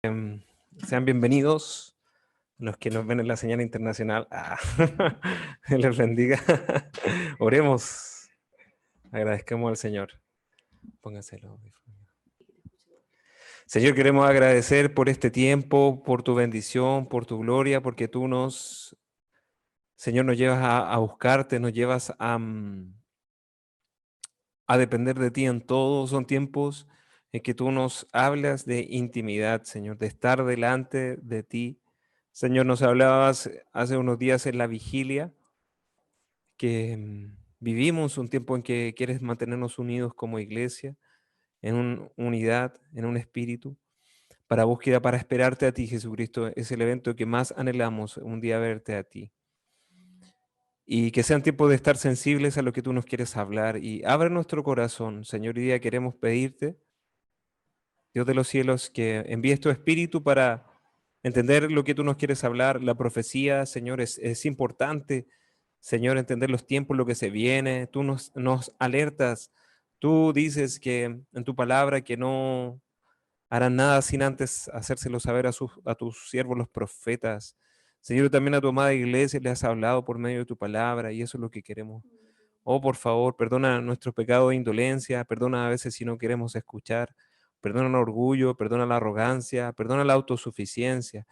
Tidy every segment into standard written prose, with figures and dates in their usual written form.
Sean bienvenidos los que nos ven en la señal internacional. Les bendiga. Oremos. Agradezcamos al Señor. Póngaselo. Señor, queremos agradecer por este tiempo, por tu bendición, por tu gloria, porque tú Señor, nos llevas a buscarte, nos llevas a depender de ti en todo. Son tiempos en que tú nos hablas de intimidad, Señor, de estar delante de ti. Señor, nos hablabas hace unos días en la vigilia que vivimos un tiempo en que quieres mantenernos unidos como iglesia, en unidad, en un espíritu, para búsqueda, para esperarte a ti, Jesucristo. Es el evento que más anhelamos, un día verte a ti. Y que sean tiempos de estar sensibles a lo que tú nos quieres hablar. Y abre nuestro corazón, Señor, hoy día queremos pedirte, Dios de los cielos, que envíes tu espíritu para entender lo que tú nos quieres hablar. La profecía, Señor, es importante, Señor, entender los tiempos, lo que se viene. Tú nos alertas. Tú dices que en tu palabra que no harán nada sin antes hacérselo saber a tus siervos los profetas. Señor, también a tu amada iglesia le has hablado por medio de tu palabra y eso es lo que queremos. Oh, por favor, perdona nuestro pecado de indolencia, perdona a veces si no queremos escuchar, perdona el orgullo, perdona la arrogancia, perdona la autosuficiencia.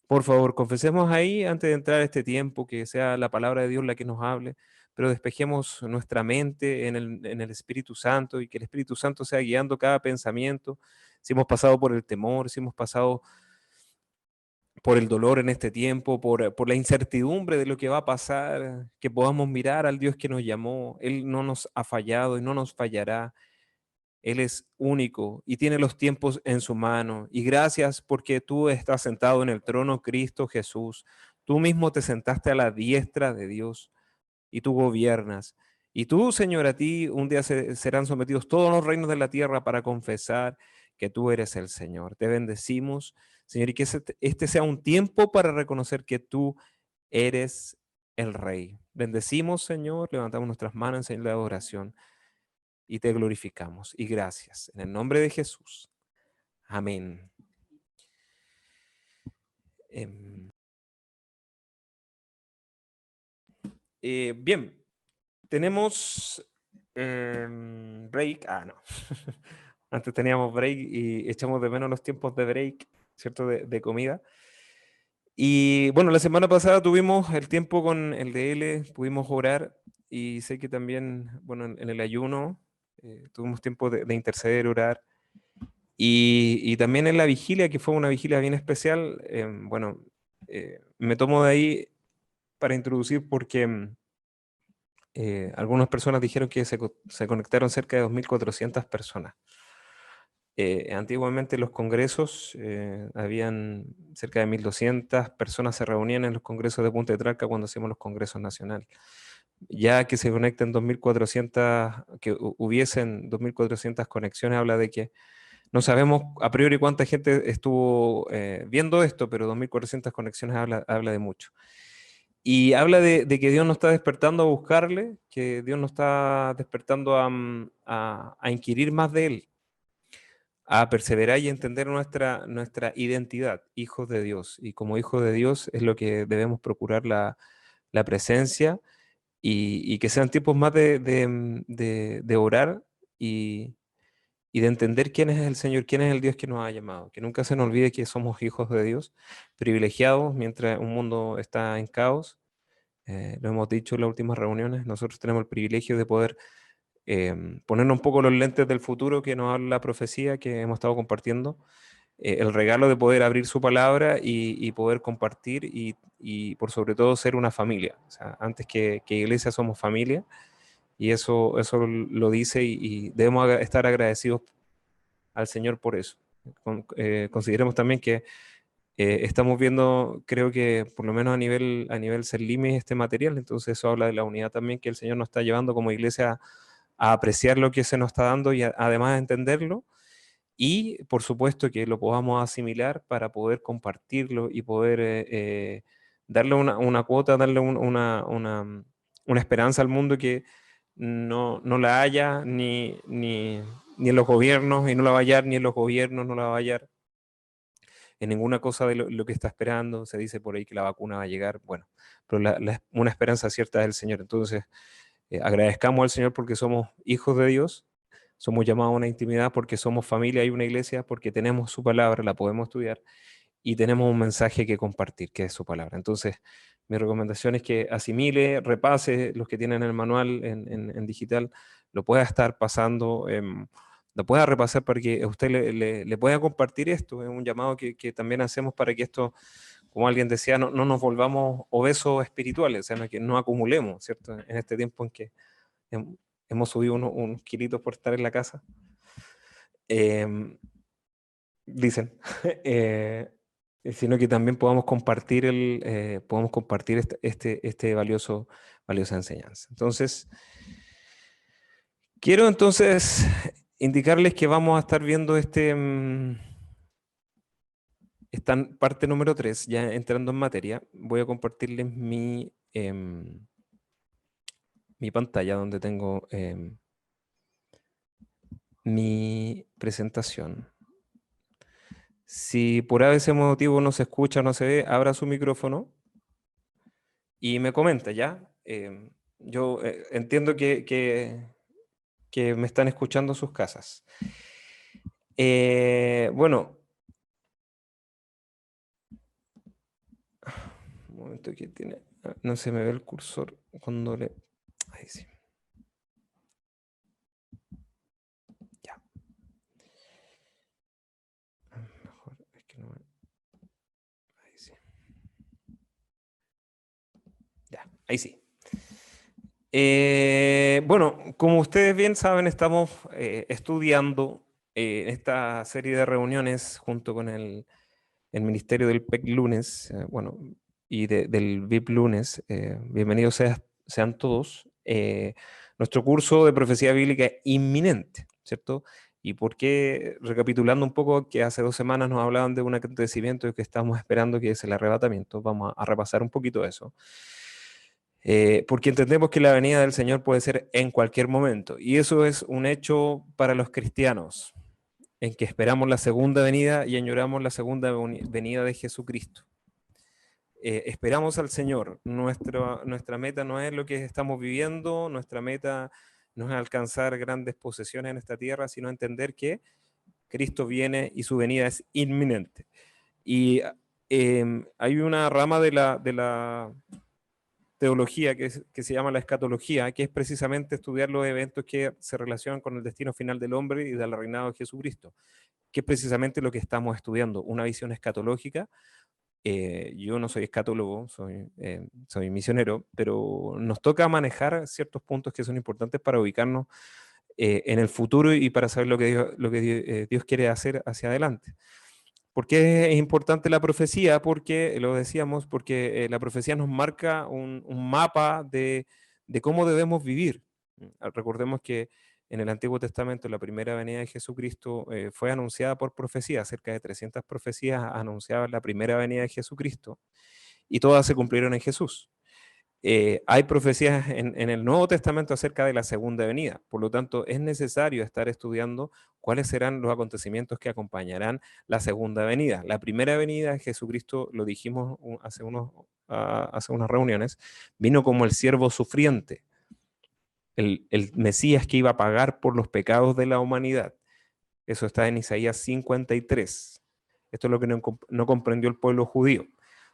Por favor, confesemos ahí antes de entrar a este tiempo, que sea la palabra de Dios la que nos hable, pero despejemos nuestra mente en el Espíritu Santo y que el Espíritu Santo sea guiando cada pensamiento. Si hemos pasado por el temor, si hemos pasado por el dolor en este tiempo, por la incertidumbre de lo que va a pasar, que podamos mirar al Dios que nos llamó. Él no nos ha fallado y no nos fallará. Él es único y tiene los tiempos en su mano. Y gracias porque tú estás sentado en el trono, Cristo Jesús. Tú mismo te sentaste a la diestra de Dios y tú gobiernas. Y tú, Señor, a ti un día serán sometidos todos los reinos de la tierra para confesar que tú eres el Señor. Te bendecimos, Señor, y que este sea un tiempo para reconocer que tú eres el Rey. Bendecimos, Señor, levantamos nuestras manos en señal de adoración y te glorificamos. Y gracias. En el nombre de Jesús. Amén. Bien, tenemos break. No. Antes teníamos break y echamos de menos los tiempos de break, ¿cierto? De comida. Y bueno, la semana pasada tuvimos el tiempo con el DL, pudimos orar y sé que también, bueno, en el ayuno tuvimos tiempo de interceder, orar. Y también en la vigilia, que fue una vigilia bien especial, bueno, me tomo de ahí para introducir porque algunas personas dijeron que se conectaron cerca de 2.400 personas. Antiguamente los congresos, habían cerca de 1.200 personas se reunían en los congresos de Punta de Tralca cuando hacíamos los congresos nacionales. Ya que se conecten 2.400, que hubiesen 2.400 conexiones, habla de que no sabemos a priori cuánta gente estuvo viendo esto, pero 2.400 conexiones habla de mucho. Y habla de que Dios nos está despertando a buscarle, que Dios nos está despertando a inquirir más de Él, a perseverar y entender nuestra identidad, hijos de Dios. Y como hijos de Dios es lo que debemos procurar la presencia y que sean tiempos más de orar y de entender quién es el Señor, quién es el Dios que nos ha llamado. Que nunca se nos olvide que somos hijos de Dios, privilegiados mientras un mundo está en caos. Lo hemos dicho en las últimas reuniones, nosotros tenemos el privilegio de poder ponernos un poco los lentes del futuro que nos habla la profecía que hemos estado compartiendo, el regalo de poder abrir su palabra y poder compartir y por sobre todo ser una familia. O sea, antes que iglesia somos familia y eso lo dice y debemos estar agradecidos al Señor por eso. Consideremos también que estamos viendo, creo que por lo menos a nivel Serlimis, este material, entonces eso habla de la unidad también que el Señor nos está llevando como iglesia a apreciar lo que se nos está dando y además a entenderlo y por supuesto que lo podamos asimilar para poder compartirlo y poder darle una cuota, darle una esperanza al mundo que no la haya ni en los gobiernos y no la va a hallar ni en los gobiernos, no la va a hallar en ninguna cosa de lo que está esperando. Se dice por ahí que la vacuna va a llegar, bueno, pero una esperanza cierta del Señor. Entonces, agradezcamos al Señor porque somos hijos de Dios, somos llamados a una intimidad porque somos familia y una iglesia, porque tenemos su palabra, la podemos estudiar y tenemos un mensaje que compartir, que es su palabra. Entonces, mi recomendación es que asimile, repase los que tienen el manual en digital, lo pueda estar pasando, lo pueda repasar para que usted le pueda compartir esto. Es un llamado que también hacemos para que esto, como alguien decía, no nos volvamos obesos espirituales, o sea, que no acumulemos, ¿cierto? En este tiempo en que hemos subido unos kilitos por estar en la casa. Dicen. Sino que también podamos compartir, este valiosa enseñanza. Entonces, quiero entonces indicarles que vamos a estar viendo esta parte número 3, ya entrando en materia. Voy a compartirles mi pantalla donde tengo mi presentación. Si por ese motivo no se escucha o no se ve, abra su micrófono y me comenta, ¿ya? Yo entiendo que me están escuchando en sus casas. Bueno. Un momento que tiene... No se me ve el cursor cuando le... Ahí sí. Ya. Mejor es que no me... Ahí sí. Ya, ahí sí. Bueno, como ustedes bien saben, estamos estudiando esta serie de reuniones junto con el Ministerio del PEC Lunes, bueno, y del VIP Lunes. Bienvenidos sean todos. Nuestro curso de profecía bíblica inminente, ¿cierto? ¿Y por qué? Recapitulando un poco, que hace 2 semanas nos hablaban de un acontecimiento que estamos esperando, que es el arrebatamiento. Vamos a repasar un poquito eso. Porque entendemos que la venida del Señor puede ser en cualquier momento, y eso es un hecho para los cristianos, en que esperamos la segunda venida y añoramos la segunda venida de Jesucristo. Esperamos al Señor. Nuestra meta no es lo que estamos viviendo, nuestra meta no es alcanzar grandes posesiones en esta tierra, sino entender que Cristo viene y su venida es inminente. Y hay una rama de la teología que se llama la escatología, que es precisamente estudiar los eventos que se relacionan con el destino final del hombre y del reinado de Jesucristo, que es precisamente lo que estamos estudiando, una visión escatológica. Yo no soy escatólogo, soy misionero, pero nos toca manejar ciertos puntos que son importantes para ubicarnos en el futuro y para saber lo que Dios quiere hacer hacia adelante. ¿Por qué es importante la profecía? Porque, lo decíamos, porque la profecía nos marca un mapa de cómo debemos vivir. Recordemos que en el Antiguo Testamento la primera venida de Jesucristo fue anunciada por profecía, cerca de 300 profecías anunciaban la primera venida de Jesucristo, y todas se cumplieron en Jesús. Hay profecías en el Nuevo Testamento acerca de la segunda venida, por lo tanto es necesario estar estudiando cuáles serán los acontecimientos que acompañarán la segunda venida. La primera venida de Jesucristo, lo dijimos hace unas reuniones, vino como el siervo sufriente, el Mesías que iba a pagar por los pecados de la humanidad. Eso está en Isaías 53. Esto es lo que no comprendió el pueblo judío.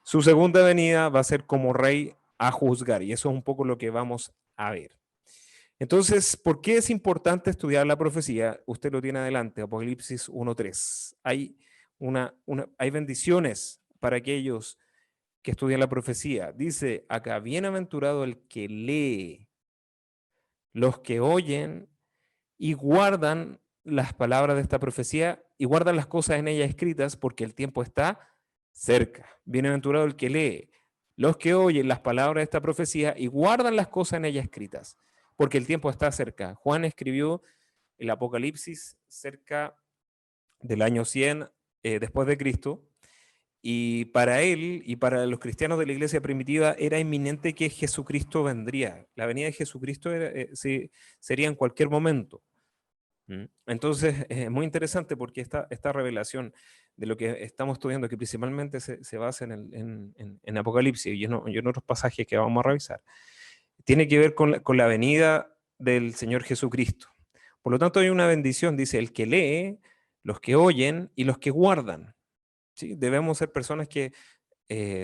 Su segunda venida va a ser como rey a juzgar, y eso es un poco lo que vamos a ver. Entonces, ¿por qué es importante estudiar la profecía? Usted lo tiene adelante, Apocalipsis 1:3. Hay bendiciones para aquellos que estudian la profecía. Dice acá, bienaventurado el que lee, los que oyen y guardan las palabras de esta profecía y guardan las cosas en ella escritas, porque el tiempo está cerca. Bienaventurado el que lee, los que oyen las palabras de esta profecía y guardan las cosas en ella escritas, porque el tiempo está cerca. Juan escribió el Apocalipsis cerca del año 100 después de Cristo, y para él y para los cristianos de la iglesia primitiva era inminente que Jesucristo vendría. La venida de Jesucristo sería en cualquier momento. Entonces, es muy interesante porque esta revelación de lo que estamos estudiando, que principalmente se basa en Apocalipsis y en otros pasajes que vamos a revisar, tiene que ver con la venida del Señor Jesucristo. Por lo tanto, hay una bendición, dice, el que lee, los que oyen y los que guardan. ¿Sí? Debemos ser personas que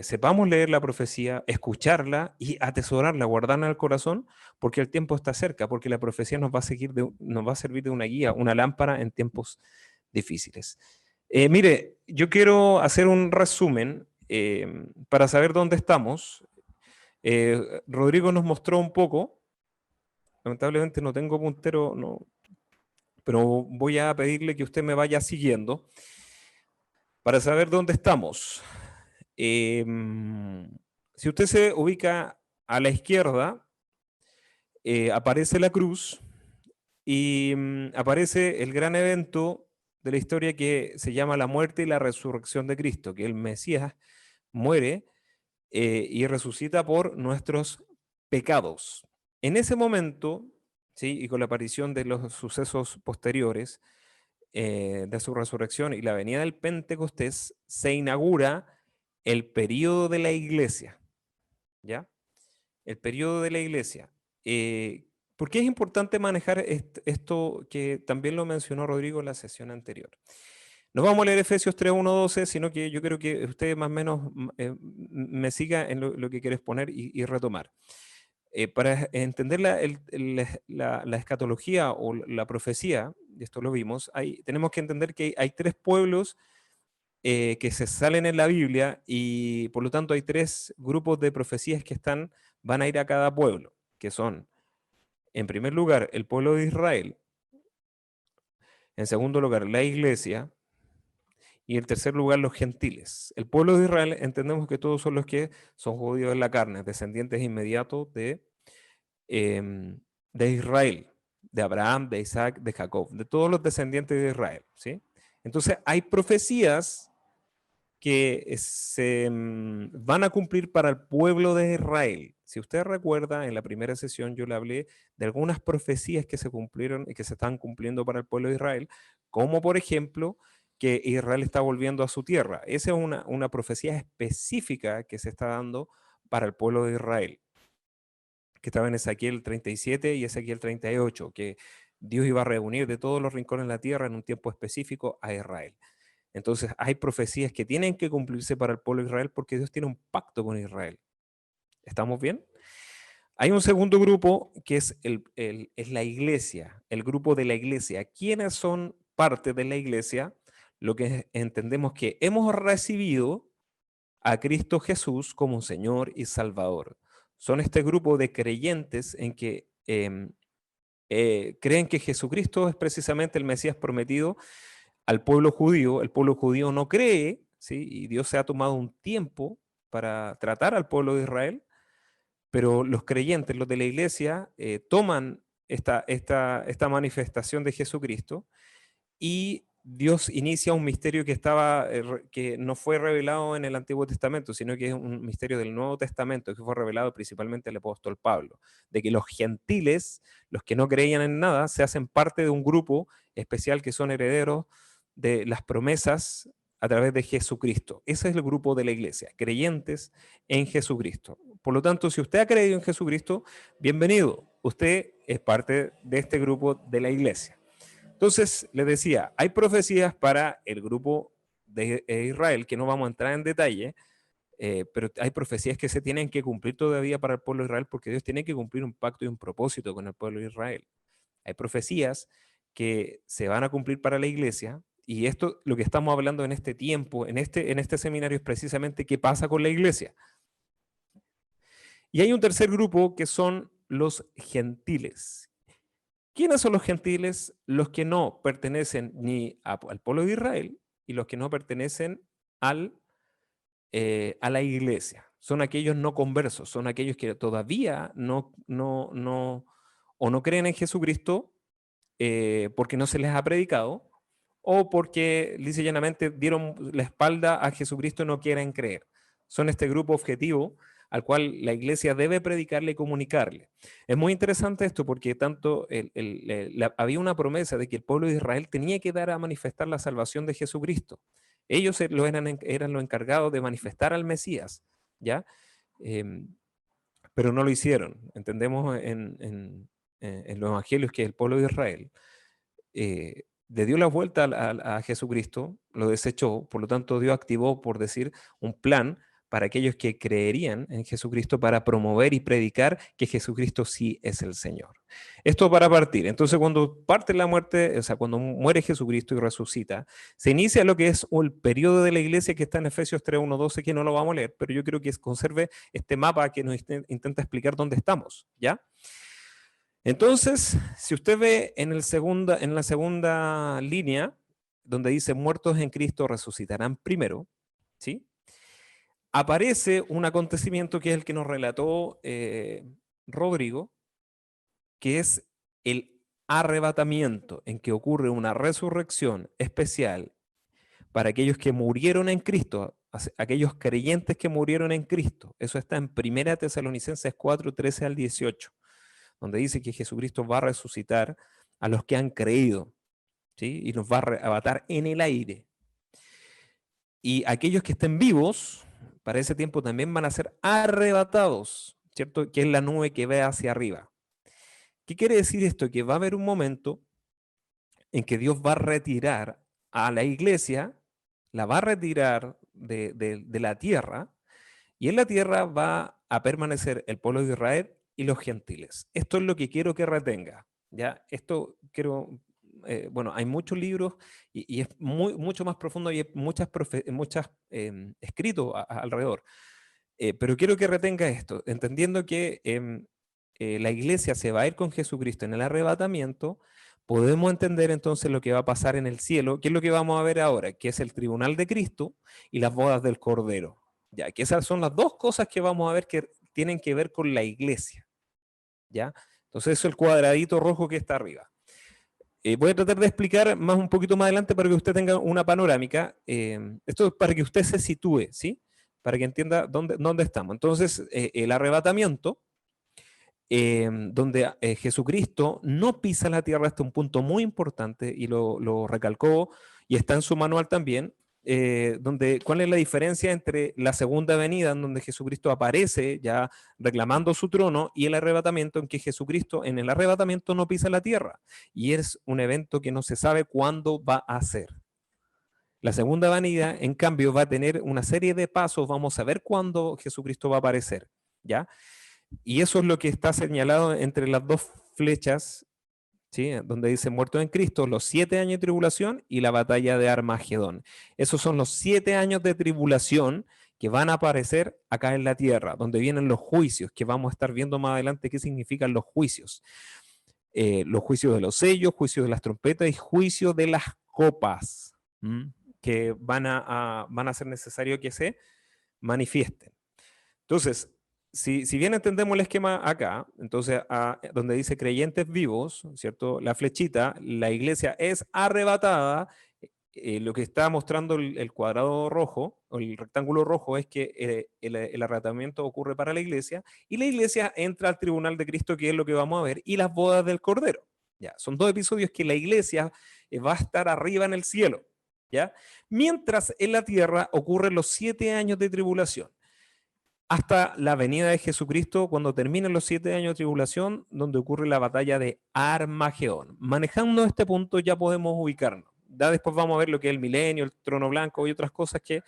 sepamos leer la profecía, escucharla y atesorarla, guardarla en el corazón, porque el tiempo está cerca, porque la profecía nos va a servir de una guía, una lámpara en tiempos difíciles. Mire, yo quiero hacer un resumen para saber dónde estamos. Rodrigo nos mostró un poco, lamentablemente no tengo puntero, no, pero voy a pedirle que usted me vaya siguiendo para saber dónde estamos. Si usted se ubica a la izquierda, aparece la cruz y aparece el gran evento de la historia que se llama la muerte y la resurrección de Cristo, que el Mesías muere y resucita por nuestros pecados. En ese momento, ¿sí? Y con la aparición de los sucesos posteriores de su resurrección y la venida del Pentecostés, se inaugura el periodo de la iglesia, ¿ya? El periodo de la iglesia. ¿Por qué es importante manejar esto que también lo mencionó Rodrigo en la sesión anterior? No vamos a leer Efesios 3, 1, 12, sino que yo creo que usted más o menos me siga en lo que quieres poner y retomar. Para entender la escatología o la profecía, y esto lo vimos, tenemos que entender que hay tres pueblos que se salen en la Biblia y por lo tanto hay tres grupos de profecías que van a ir a cada pueblo, que son, en primer lugar, el pueblo de Israel, en segundo lugar, la iglesia, y en tercer lugar, los gentiles. El pueblo de Israel entendemos que todos son los que son judíos en la carne, descendientes inmediatos de Israel, de Abraham, de Isaac, de Jacob, de todos los descendientes de Israel. ¿Sí? Entonces hay profecías que van a cumplir para el pueblo de Israel. Si usted recuerda, en la primera sesión yo le hablé de algunas profecías que se cumplieron y que se están cumpliendo para el pueblo de Israel, como por ejemplo que Israel está volviendo a su tierra. Esa es una profecía específica que se está dando para el pueblo de Israel, que estaba en Ezequiel 37 y Ezequiel 38, que Dios iba a reunir de todos los rincones de la tierra en un tiempo específico a Israel. Entonces hay profecías que tienen que cumplirse para el pueblo de Israel porque Dios tiene un pacto con Israel. ¿Estamos bien? Hay un segundo grupo que es la iglesia, el grupo de la iglesia. ¿Quiénes son parte de la iglesia? Lo que entendemos que hemos recibido a Cristo Jesús como Señor y Salvador. Son este grupo de creyentes en que creen que Jesucristo es precisamente el Mesías prometido al pueblo judío. El pueblo judío no cree, ¿sí? Y Dios se ha tomado un tiempo para tratar al pueblo de Israel, pero los creyentes, los de la iglesia, toman esta manifestación de Jesucristo y Dios inicia un misterio que no fue revelado en el Antiguo Testamento, sino que es un misterio del Nuevo Testamento, que fue revelado principalmente al apóstol Pablo, de que los gentiles, los que no creían en nada, se hacen parte de un grupo especial que son herederos de las promesas a través de Jesucristo. Ese es el grupo de la iglesia, creyentes en Jesucristo. Por lo tanto, si usted ha creído en Jesucristo, bienvenido. Usted es parte de este grupo de la iglesia. Entonces, les decía, hay profecías para el grupo de Israel, que no vamos a entrar en detalle, pero hay profecías que se tienen que cumplir todavía para el pueblo de Israel porque Dios tiene que cumplir un pacto y un propósito con el pueblo de Israel. Hay profecías que se van a cumplir para la iglesia y esto, lo que estamos hablando en este tiempo, en este seminario es precisamente qué pasa con la iglesia. Y hay un tercer grupo que son los gentiles. ¿Quiénes son los gentiles? Los que no pertenecen ni al pueblo de Israel y los que no pertenecen a la iglesia. Son aquellos no conversos, son aquellos que todavía o no creen en Jesucristo porque no se les ha predicado o porque lisa y llanamente dieron la espalda a Jesucristo y no quieren creer. Son este grupo objetivo al cual la iglesia debe predicarle y comunicarle. Es muy interesante esto porque había una promesa de que el pueblo de Israel tenía que dar a manifestar la salvación de Jesucristo. Ellos eran los encargados de manifestar al Mesías, ¿ya? Pero no lo hicieron. Entendemos en los evangelios que el pueblo de Israel le dio la vuelta a Jesucristo, lo desechó, por lo tanto Dios activó, por decir, un plan para aquellos que creerían en Jesucristo para promover y predicar que Jesucristo sí es el Señor. Esto para partir. Entonces, cuando parte la muerte, o sea, cuando muere Jesucristo y resucita, se inicia lo que es el periodo de la iglesia que está en Efesios 3, 1, 12, que no lo vamos a leer, pero yo quiero que conserve este mapa que nos intenta explicar dónde estamos, ¿ya? Entonces, si usted ve en la segunda línea, donde dice muertos en Cristo resucitarán primero, ¿sí? Aparece un acontecimiento que es el que nos relató Rodrigo, que es el arrebatamiento, en que ocurre una resurrección especial para aquellos que murieron en Cristo, aquellos creyentes que murieron en Cristo. Eso está en 1 Tesalonicenses 4, 13 al 18, donde dice que Jesucristo va a resucitar a los que han creído, ¿sí? Y nos va a arrebatar en el aire. Y aquellos que estén vivos, para ese tiempo también van a ser arrebatados, ¿cierto? Que es la nube que ve hacia arriba. ¿Qué quiere decir esto? Que va a haber un momento en que Dios va a retirar a la iglesia, la va a retirar de la tierra, y en la tierra va a permanecer el pueblo de Israel y los gentiles. Esto es lo que quiero que retenga. ¿Ya? Esto quiero, bueno, hay muchos libros y es mucho más profundo y hay muchas escritos alrededor. Pero quiero que retenga esto, entendiendo que la iglesia se va a ir con Jesucristo en el arrebatamiento. Podemos entender entonces lo que va a pasar en el cielo, que es lo que vamos a ver ahora, que es el tribunal de Cristo y las bodas del Cordero. Ya, que esas son las dos cosas que vamos a ver que tienen que ver con la iglesia. ¿Ya? Entonces eso es el cuadradito rojo que está arriba. Voy a tratar de explicar un poquito más adelante para que usted tenga una panorámica. Esto es para que usted se sitúe, ¿sí? Para que entienda dónde estamos. Entonces, el arrebatamiento, donde Jesucristo no pisa la tierra hasta un punto muy importante, y lo recalcó, y está en su manual también, ¿cuál es la diferencia entre la segunda venida, en donde Jesucristo aparece ya reclamando su trono, y el arrebatamiento, en que Jesucristo en el arrebatamiento no pisa la tierra? Y es un evento que no se sabe cuándo va a ser. La segunda venida, en cambio, va a tener una serie de pasos, vamos a ver cuándo Jesucristo va a aparecer, ¿ya? Y eso es lo que está señalado entre las dos flechas, ¿sí? Donde dice muerto en Cristo, los 7 años de tribulación y la batalla de Armagedón. Esos son los 7 años de tribulación que van a aparecer acá en la tierra, donde vienen los juicios, que vamos a estar viendo más adelante qué significan los juicios. Los juicios de los sellos, juicios de las trompetas y juicios de las copas, que van a ser necesario que se manifiesten. Entonces, si bien entendemos el esquema acá, entonces donde dice creyentes vivos, ¿cierto? La flechita, la iglesia es arrebatada. Lo que está mostrando el cuadrado rojo, o el rectángulo rojo, es que el arrebatamiento ocurre para la iglesia, y la iglesia entra al tribunal de Cristo, que es lo que vamos a ver, y las bodas del Cordero. Ya, son dos episodios que la iglesia va a estar arriba en el cielo, ¿ya? Mientras en la tierra ocurren los 7 años de tribulación, hasta la venida de Jesucristo, cuando terminan los 7 años de tribulación, donde ocurre la batalla de Armagedón. Manejando este punto ya podemos ubicarnos. Ya después vamos a ver lo que es el milenio, el trono blanco y otras cosas que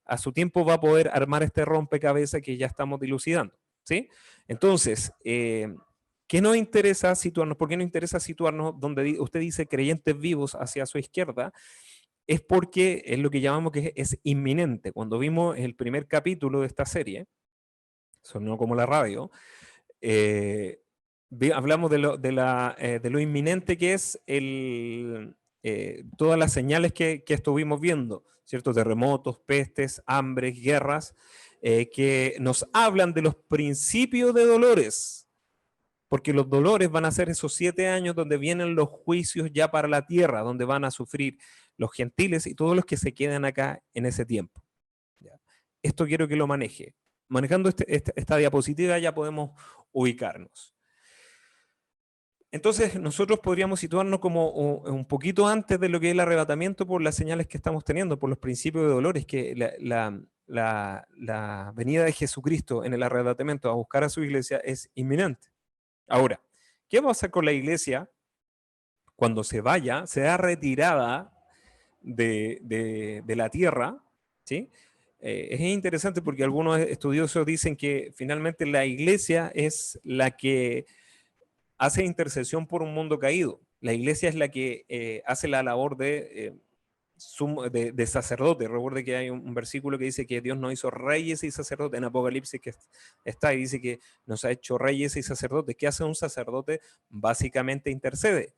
a su tiempo va a poder armar este rompecabezas que ya estamos dilucidando, ¿sí? Entonces, ¿qué nos interesa situarnos? ¿Por qué nos interesa situarnos donde usted dice creyentes vivos hacia su izquierda? Es porque es lo que llamamos que es inminente. Cuando vimos el primer capítulo de esta serie, sonó como la radio, hablamos de lo inminente que es todas las señales que estuvimos viendo, ¿cierto? Terremotos, pestes, hambres, guerras, que nos hablan de los principios de dolores, porque los dolores van a ser esos 7 años donde vienen los juicios ya para la tierra, donde van a sufrir los gentiles y todos los que se quedan acá en ese tiempo. ¿Ya? Esto quiero que lo maneje. Manejando esta diapositiva ya podemos ubicarnos. Entonces nosotros podríamos situarnos como un poquito antes de lo que es el arrebatamiento por las señales que estamos teniendo, por los principios de dolores, que la venida de Jesucristo en el arrebatamiento a buscar a su iglesia es inminente. Ahora, ¿qué va a pasar con la iglesia cuando se vaya, sea retirada de la tierra? ¿Sí? Es interesante porque algunos estudiosos dicen que finalmente la iglesia es la que hace intercesión por un mundo caído. La iglesia es la que hace la labor de sacerdote. Recuerde que hay un versículo que dice que Dios nos hizo reyes y sacerdotes en Apocalipsis, que está y dice que nos ha hecho reyes y sacerdotes. ¿Qué hace un sacerdote? Básicamente intercede.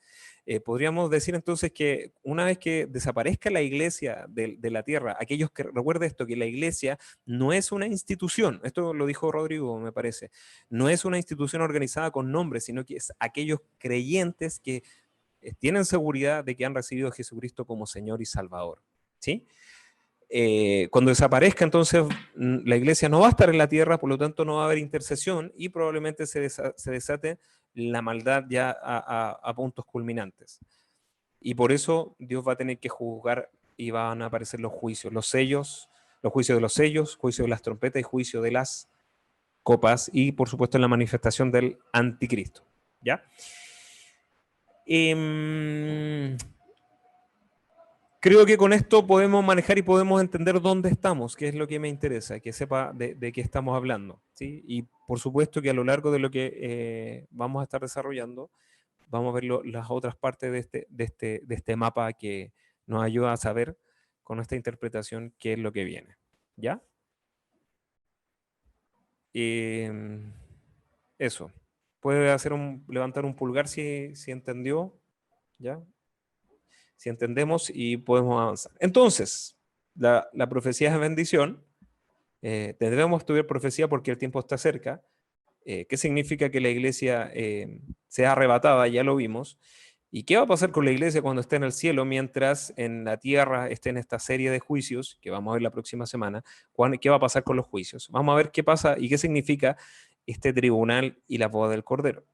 Podríamos decir entonces que una vez que desaparezca la iglesia de la tierra, aquellos que, recuerde esto, que la iglesia no es una institución, esto lo dijo Rodrigo, me parece, no es una institución organizada con nombres, sino que es aquellos creyentes que tienen seguridad de que han recibido a Jesucristo como Señor y Salvador. ¿Sí? Cuando desaparezca, entonces la iglesia no va a estar en la tierra, por lo tanto no va a haber intercesión y probablemente se desate la maldad ya a puntos culminantes. Y por eso Dios va a tener que juzgar y van a aparecer los juicios, los sellos, los juicios de los sellos, juicio de las trompetas y juicio de las copas y por supuesto la manifestación del anticristo. ¿Ya? Creo que con esto podemos manejar y podemos entender dónde estamos, que es lo que me interesa, que sepa de qué estamos hablando. ¿Sí? Y por supuesto que a lo largo de lo que vamos a estar desarrollando, vamos a ver las otras partes de este mapa que nos ayuda a saber con esta interpretación qué es lo que viene. ¿Ya? Eso. Puede levantar un pulgar si entendió. ¿Ya? Si entendemos y podemos avanzar. Entonces, la profecía es bendición. Debemos estudiar profecía porque el tiempo está cerca. ¿Qué significa que la iglesia sea arrebatada? Ya lo vimos. ¿Y qué va a pasar con la iglesia cuando esté en el cielo mientras en la tierra esté en esta serie de juicios que vamos a ver la próxima semana? ¿Qué va a pasar con los juicios? Vamos a ver qué pasa y qué significa este tribunal y la boda del Cordero.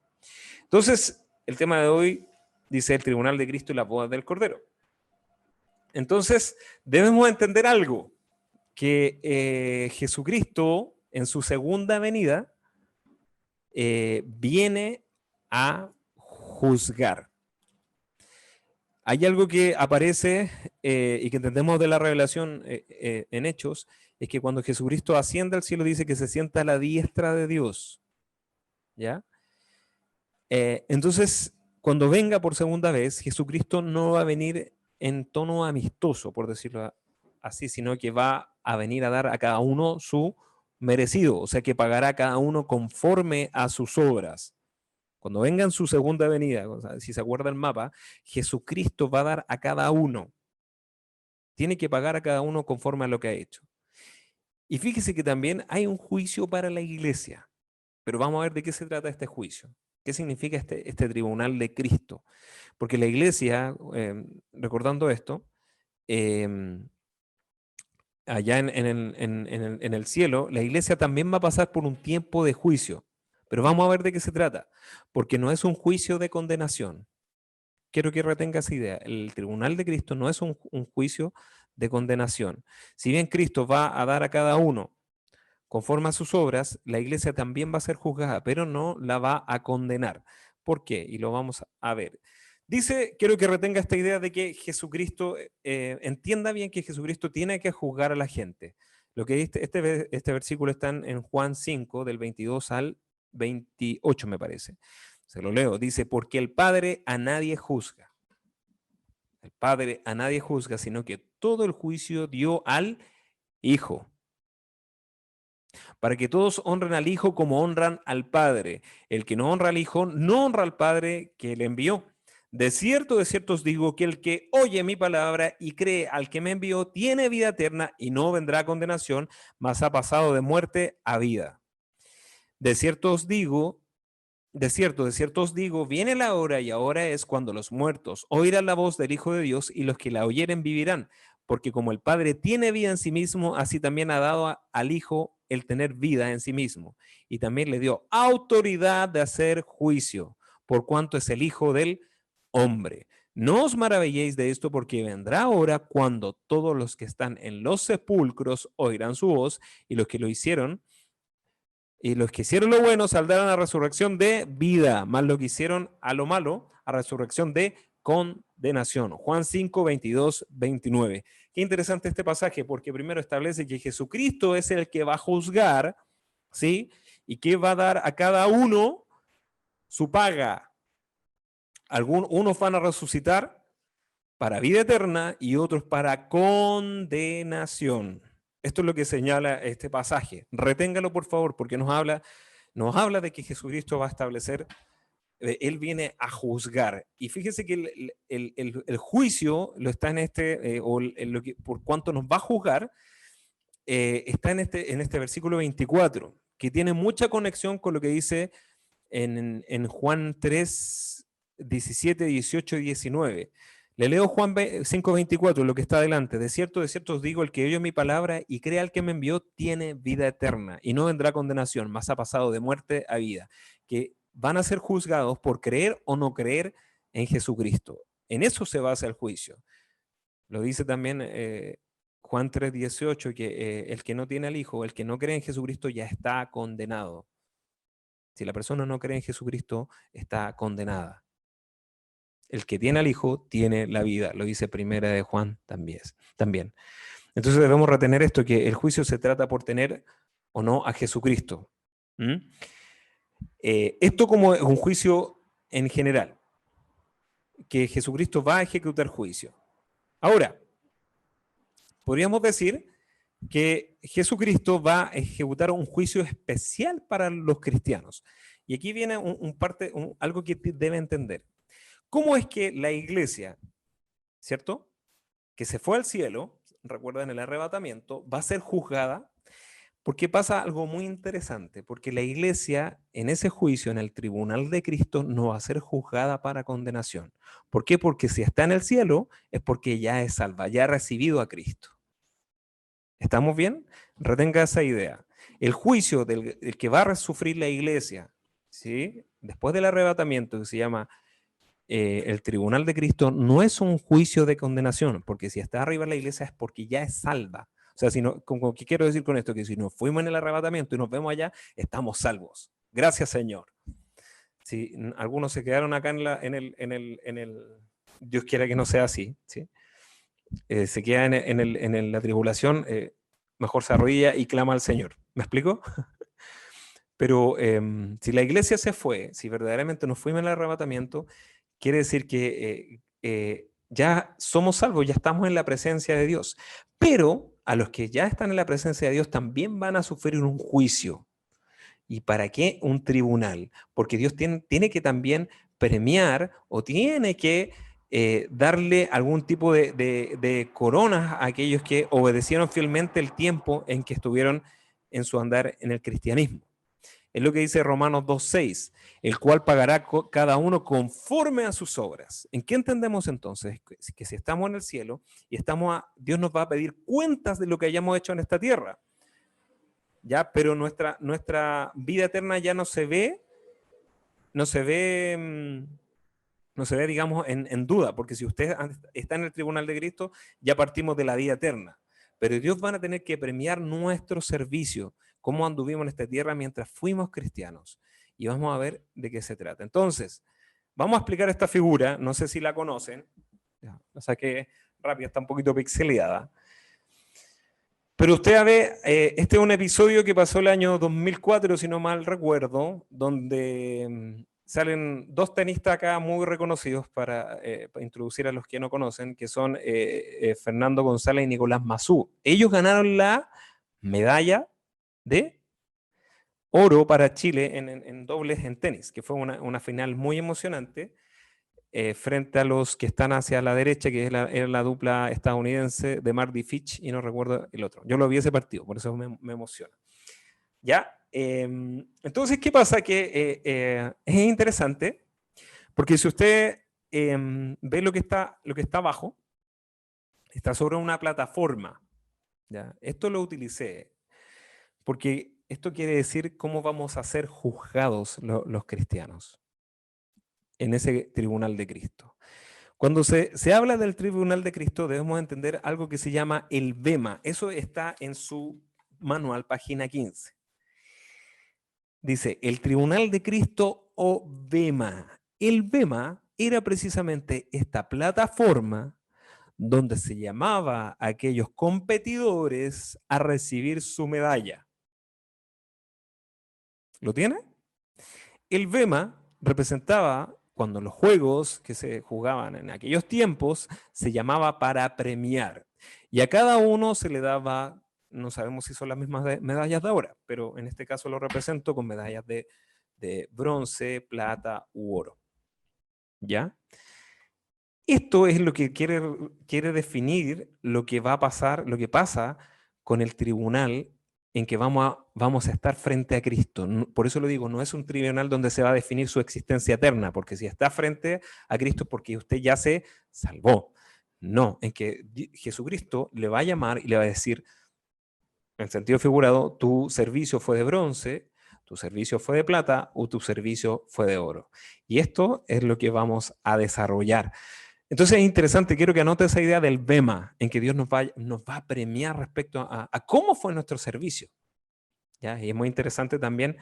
Entonces, el tema de hoy dice el tribunal de Cristo y la boda del Cordero. Entonces, debemos entender algo, que Jesucristo en su segunda venida viene a juzgar. Hay algo que aparece y que entendemos de la revelación en Hechos, es que cuando Jesucristo asciende al cielo dice que se sienta a la diestra de Dios. ¿Ya? Entonces, cuando venga por segunda vez, Jesucristo no va a venir en tono amistoso, por decirlo así, sino que va a venir a dar a cada uno su merecido, o sea que pagará a cada uno conforme a sus obras. Cuando venga en su segunda venida, o sea, si se acuerda el mapa, Jesucristo va a dar a cada uno. Tiene que pagar a cada uno conforme a lo que ha hecho. Y fíjese que también hay un juicio para la iglesia, pero vamos a ver de qué se trata este juicio. ¿Qué significa este tribunal de Cristo? Porque la iglesia, recordando esto, allá en el cielo, la iglesia también va a pasar por un tiempo de juicio. Pero vamos a ver de qué se trata, porque no es un juicio de condenación. Quiero que retenga esa idea. El tribunal de Cristo no es un juicio de condenación. Si bien Cristo va a dar a cada uno conforme a sus obras, la iglesia también va a ser juzgada, pero no la va a condenar. ¿Por qué? Y lo vamos a ver. Dice, quiero que retenga esta idea de que Jesucristo, entienda bien que Jesucristo tiene que juzgar a la gente. Lo que este versículo está en Juan 5, del 22 al 28, me parece. Se lo leo. Dice, porque el Padre a nadie juzga. El Padre a nadie juzga, sino que todo el juicio dio al Hijo, para que todos honren al Hijo como honran al Padre. El que no honra al Hijo, no honra al Padre que le envió. De cierto os digo que el que oye mi palabra y cree al que me envió, tiene vida eterna y no vendrá a condenación, mas ha pasado de muerte a vida. De cierto os digo, de cierto os digo, viene la hora y ahora es cuando los muertos oirán la voz del Hijo de Dios y los que la oyeren vivirán, porque como el Padre tiene vida en sí mismo, así también ha dado al Hijo el tener vida en sí mismo. Y también le dio autoridad de hacer juicio, por cuanto es el Hijo del Hombre. No os maravilléis de esto, porque vendrá hora cuando todos los que están en los sepulcros oirán su voz, y los que lo hicieron, y los que hicieron lo bueno saldrán a resurrección de vida, más lo que hicieron a lo malo, a resurrección de condenación. Juan 5, 22, 29. Qué interesante este pasaje, porque primero establece que Jesucristo es el que va a juzgar, ¿sí? Y que va a dar a cada uno su paga. Unos van a resucitar para vida eterna y otros para condenación. Esto es lo que señala este pasaje. Reténgalo, por favor, porque nos habla de que Jesucristo va a establecer, Él viene a juzgar. Y fíjese que el juicio lo está en por cuanto nos va a juzgar, está en este versículo 24, que tiene mucha conexión con lo que dice en Juan 3, 17, 18 y 19. Le leo Juan 5, 24, lo que está adelante. De cierto os digo, el que oye mi palabra y crea al que me envió, tiene vida eterna y no vendrá condenación, mas ha pasado de muerte a vida. Que van a ser juzgados por creer o no creer en Jesucristo. En eso se basa el juicio. Lo dice también Juan 3, 18, que el que no tiene al Hijo, el que no cree en Jesucristo ya está condenado. Si la persona no cree en Jesucristo, está condenada. El que tiene al Hijo tiene la vida, lo dice Primera de Juan también. Entonces debemos retener esto, que el juicio se trata por tener o no a Jesucristo. Esto como un juicio en general, que Jesucristo va a ejecutar juicio. Ahora, podríamos decir que Jesucristo va a ejecutar un juicio especial para los cristianos. Y aquí viene algo que debe entender. ¿Cómo es que la iglesia, cierto, que se fue al cielo, recuerdan el arrebatamiento, va a ser juzgada? Porque pasa algo muy interesante, porque la iglesia en ese juicio, en el tribunal de Cristo, no va a ser juzgada para condenación. ¿Por qué? Porque si está en el cielo es porque ya es salva, ya ha recibido a Cristo. ¿Estamos bien? Retenga esa idea. El juicio del que va a sufrir la iglesia, ¿sí? Después del arrebatamiento, que se llama el tribunal de Cristo, no es un juicio de condenación, porque si está arriba la iglesia es porque ya es salva. O sea, ¿qué quiero decir con esto? Que si nos fuimos en el arrebatamiento y nos vemos allá, estamos salvos. Gracias, Señor. Si algunos se quedaron acá Dios quiera que no sea así, ¿sí? Se queda en la tribulación, mejor se arrodilla y clama al Señor. ¿Me explico? Pero si la iglesia se fue, si verdaderamente nos fuimos en el arrebatamiento, quiere decir que ya somos salvos, ya estamos en la presencia de Dios. Pero a los que ya están en la presencia de Dios también van a sufrir un juicio. ¿Y para qué un tribunal? Porque Dios tiene que también premiar o tiene que darle algún tipo de coronas a aquellos que obedecieron fielmente el tiempo en que estuvieron en su andar en el cristianismo. Es lo que dice Romanos 2.6, el cual pagará cada uno conforme a sus obras. ¿En qué entendemos entonces? Que si estamos en el cielo y Dios nos va a pedir cuentas de lo que hayamos hecho en esta tierra. ¿Ya? Pero nuestra vida eterna ya no se ve, digamos, en duda, porque si usted está en el tribunal de Cristo, ya partimos de la vida eterna. Pero Dios van a tener que premiar nuestro servicio, cómo anduvimos en esta tierra mientras fuimos cristianos. Y vamos a ver de qué se trata. Entonces, vamos a explicar esta figura, no sé si la conocen, la saqué rápida, está un poquito pixeleada. Pero usted ve, este es un episodio que pasó el año 2004, si no mal recuerdo, donde salen dos tenistas acá muy reconocidos para introducir a los que no conocen, que son Fernando González y Nicolás Mazú. Ellos ganaron la medalla de oro para Chile en dobles en tenis, que fue una final muy emocionante. Frente a los que están hacia la derecha, que era la dupla estadounidense de Mardy Fitch y no recuerdo el otro. Yo lo vi ese partido, por eso me emociona. ¿Ya? Entonces, ¿qué pasa? Que es interesante, porque si usted ve lo que está abajo, está sobre una plataforma. ¿Ya? Esto lo utilicé, porque esto quiere decir cómo vamos a ser juzgados los cristianos. en ese tribunal de Cristo. Cuando se habla del tribunal de Cristo, debemos entender algo que se llama el bema. Eso está en su manual, página 15. Dice, el tribunal de Cristo o bema. El bema era precisamente esta plataforma donde se llamaba a aquellos competidores a recibir su medalla. ¿Lo tiene? El bema representaba cuando los juegos que se jugaban en aquellos tiempos se llamaba para premiar. Y a cada uno se le daba, no sabemos si son las mismas medallas de ahora, pero en este caso lo represento con medallas de bronce, plata u oro. ¿Ya? Esto es lo que quiere definir lo que va a pasar, lo que pasa con el tribunal en que vamos a estar frente a Cristo. Por eso lo digo, no es un tribunal donde se va a definir su existencia eterna, porque si está frente a Cristo es porque usted ya se salvó. No, en que Jesucristo le va a llamar y le va a decir, en sentido figurado, tu servicio fue de bronce, tu servicio fue de plata o tu servicio fue de oro. Y esto es lo que vamos a desarrollar. Entonces es interesante, quiero que anote esa idea del bema, en que Dios nos va a premiar respecto a cómo fue nuestro servicio. ¿Ya? Y es muy interesante también,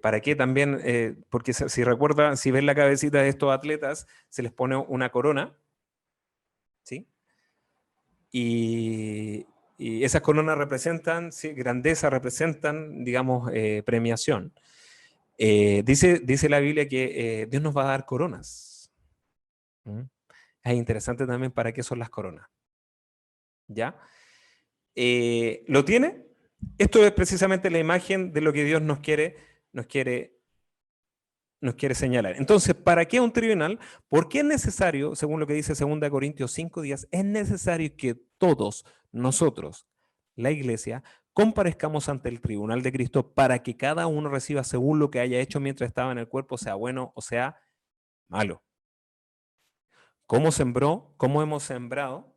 para qué también, porque si recuerda, si ven la cabecita de estos atletas, se les pone una corona, ¿sí? Y esas coronas representan, ¿sí? Grandeza, representan, digamos, premiación. Dice la Biblia que Dios nos va a dar coronas. ¿Mm? Es interesante también para qué son las coronas. ¿Ya? ¿Lo tiene? Esto es precisamente la imagen de lo que Dios nos quiere señalar. Entonces, ¿para qué un tribunal? Porque es necesario, según lo que dice 2 Corintios 5:10, es necesario que todos nosotros, la iglesia, comparezcamos ante el tribunal de Cristo para que cada uno reciba según lo que haya hecho mientras estaba en el cuerpo, sea bueno o sea malo. ¿Cómo sembró? ¿Cómo hemos sembrado?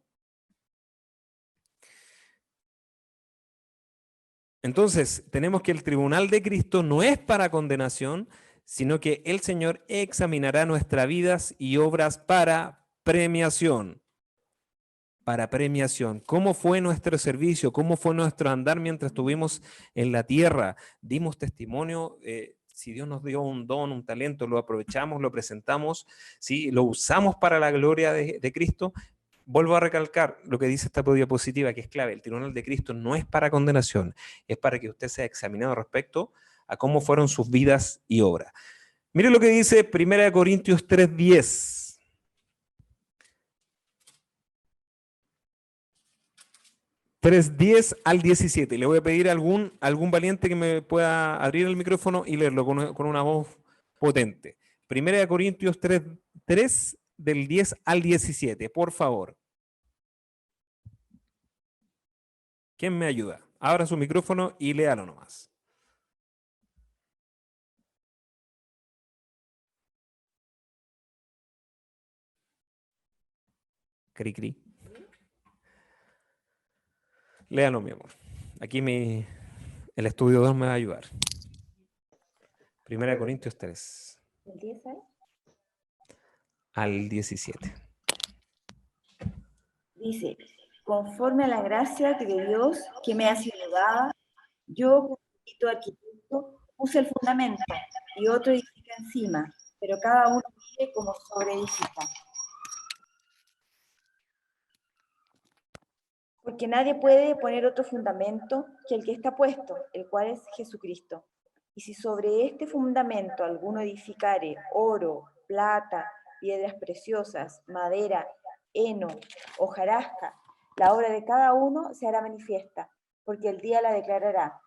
Entonces, tenemos que el tribunal de Cristo no es para condenación, sino que el Señor examinará nuestras vidas y obras para premiación. Para premiación. ¿Cómo fue nuestro servicio? ¿Cómo fue nuestro andar mientras estuvimos en la tierra? Dimos testimonio. Si Dios nos dio un don, un talento, lo aprovechamos, lo presentamos, ¿sí? Lo usamos para la gloria de Cristo. Vuelvo a recalcar lo que dice esta diapositiva, que es clave. El tribunal de Cristo no es para condenación, es para que usted sea examinado respecto a cómo fueron sus vidas y obras. Mire lo que dice 1 Corintios 3:10. 3:10 al 17. Le voy a pedir a algún valiente que me pueda abrir el micrófono y leerlo con una voz potente. 1 Corintios 3 del 10 al 17, por favor. ¿Quién me ayuda? Abra su micrófono y léalo nomás. Cri, cri. Léalo, mi amor. Aquí el estudio 2 me va a ayudar. 1 Corintios 3. ¿El 10 ahí? Al 17. Dice, conforme a la gracia de Dios que me ha sido dada, yo, como arquitecto, puse el fundamento y otro edifica encima, pero cada uno vive como sobreedifica. Porque nadie puede poner otro fundamento que el que está puesto, el cual es Jesucristo. Y si sobre este fundamento alguno edificare oro, plata, piedras preciosas, madera, heno, hojarasca, la obra de cada uno se hará manifiesta, porque el día la declarará.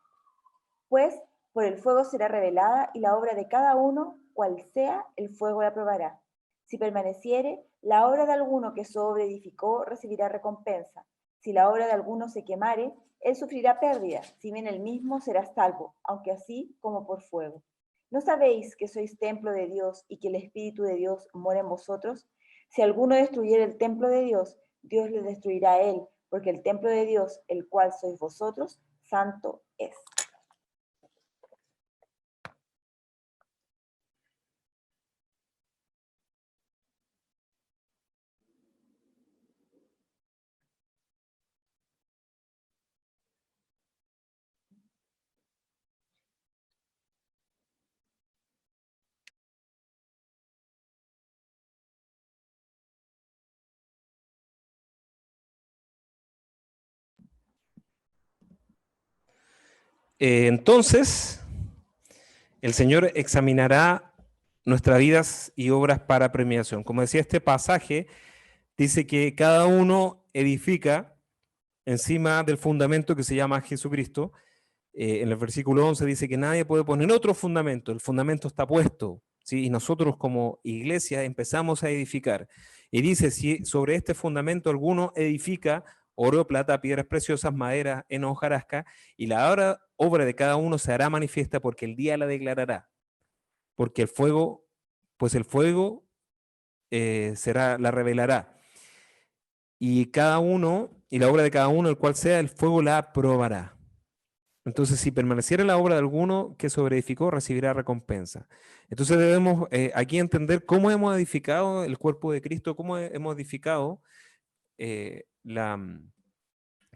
Pues por el fuego será revelada, y la obra de cada uno, cual sea, el fuego la probará. Si permaneciere, la obra de alguno que sobreedificó recibirá recompensa. Si la obra de alguno se quemare, él sufrirá pérdida, si bien él mismo será salvo, aunque así como por fuego. ¿No sabéis que sois templo de Dios y que el Espíritu de Dios mora en vosotros? Si alguno destruyera el templo de Dios, Dios le destruirá a él, porque el templo de Dios, el cual sois vosotros, santo es. Entonces, el Señor examinará nuestras vidas y obras para premiación. Como decía este pasaje, dice que cada uno edifica encima del fundamento que se llama Jesucristo. En el versículo 11 dice que nadie puede poner otro fundamento, el fundamento está puesto, ¿sí? Y nosotros como iglesia empezamos a edificar. Y dice, si sobre este fundamento alguno edifica oro, plata, piedras preciosas, madera, heno, hojarasca, y la obra de cada uno se hará manifiesta porque el día la declarará. Porque el fuego, pues el fuego la revelará. Y cada uno, y la obra de cada uno, el cual sea, el fuego la probará. Entonces, si permaneciera la obra de alguno que sobreedificó, recibirá recompensa. Entonces debemos aquí entender cómo hemos edificado el cuerpo de Cristo, hemos edificado la,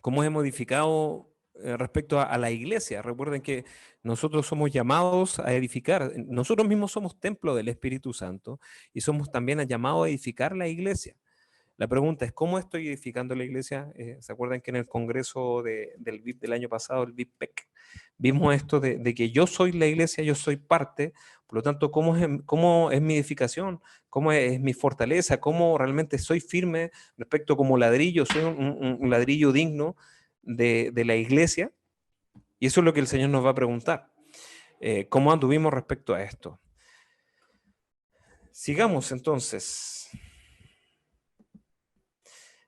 cómo hemos edificado respecto a la iglesia. Recuerden que nosotros somos llamados a edificar, nosotros mismos somos templo del Espíritu Santo y somos también llamados a edificar la iglesia. La pregunta es, ¿cómo estoy edificando la iglesia? ¿Se acuerdan que en el congreso del VIP del año pasado, el VIPEC, vimos esto de que yo soy la iglesia, yo soy parte, por lo tanto, cómo es mi edificación? ¿Cómo es mi fortaleza? ¿Cómo realmente soy firme respecto como ladrillo? ¿Soy un ladrillo digno de la iglesia? Y eso es lo que el Señor nos va a preguntar. ¿Cómo anduvimos respecto a esto? Sigamos entonces.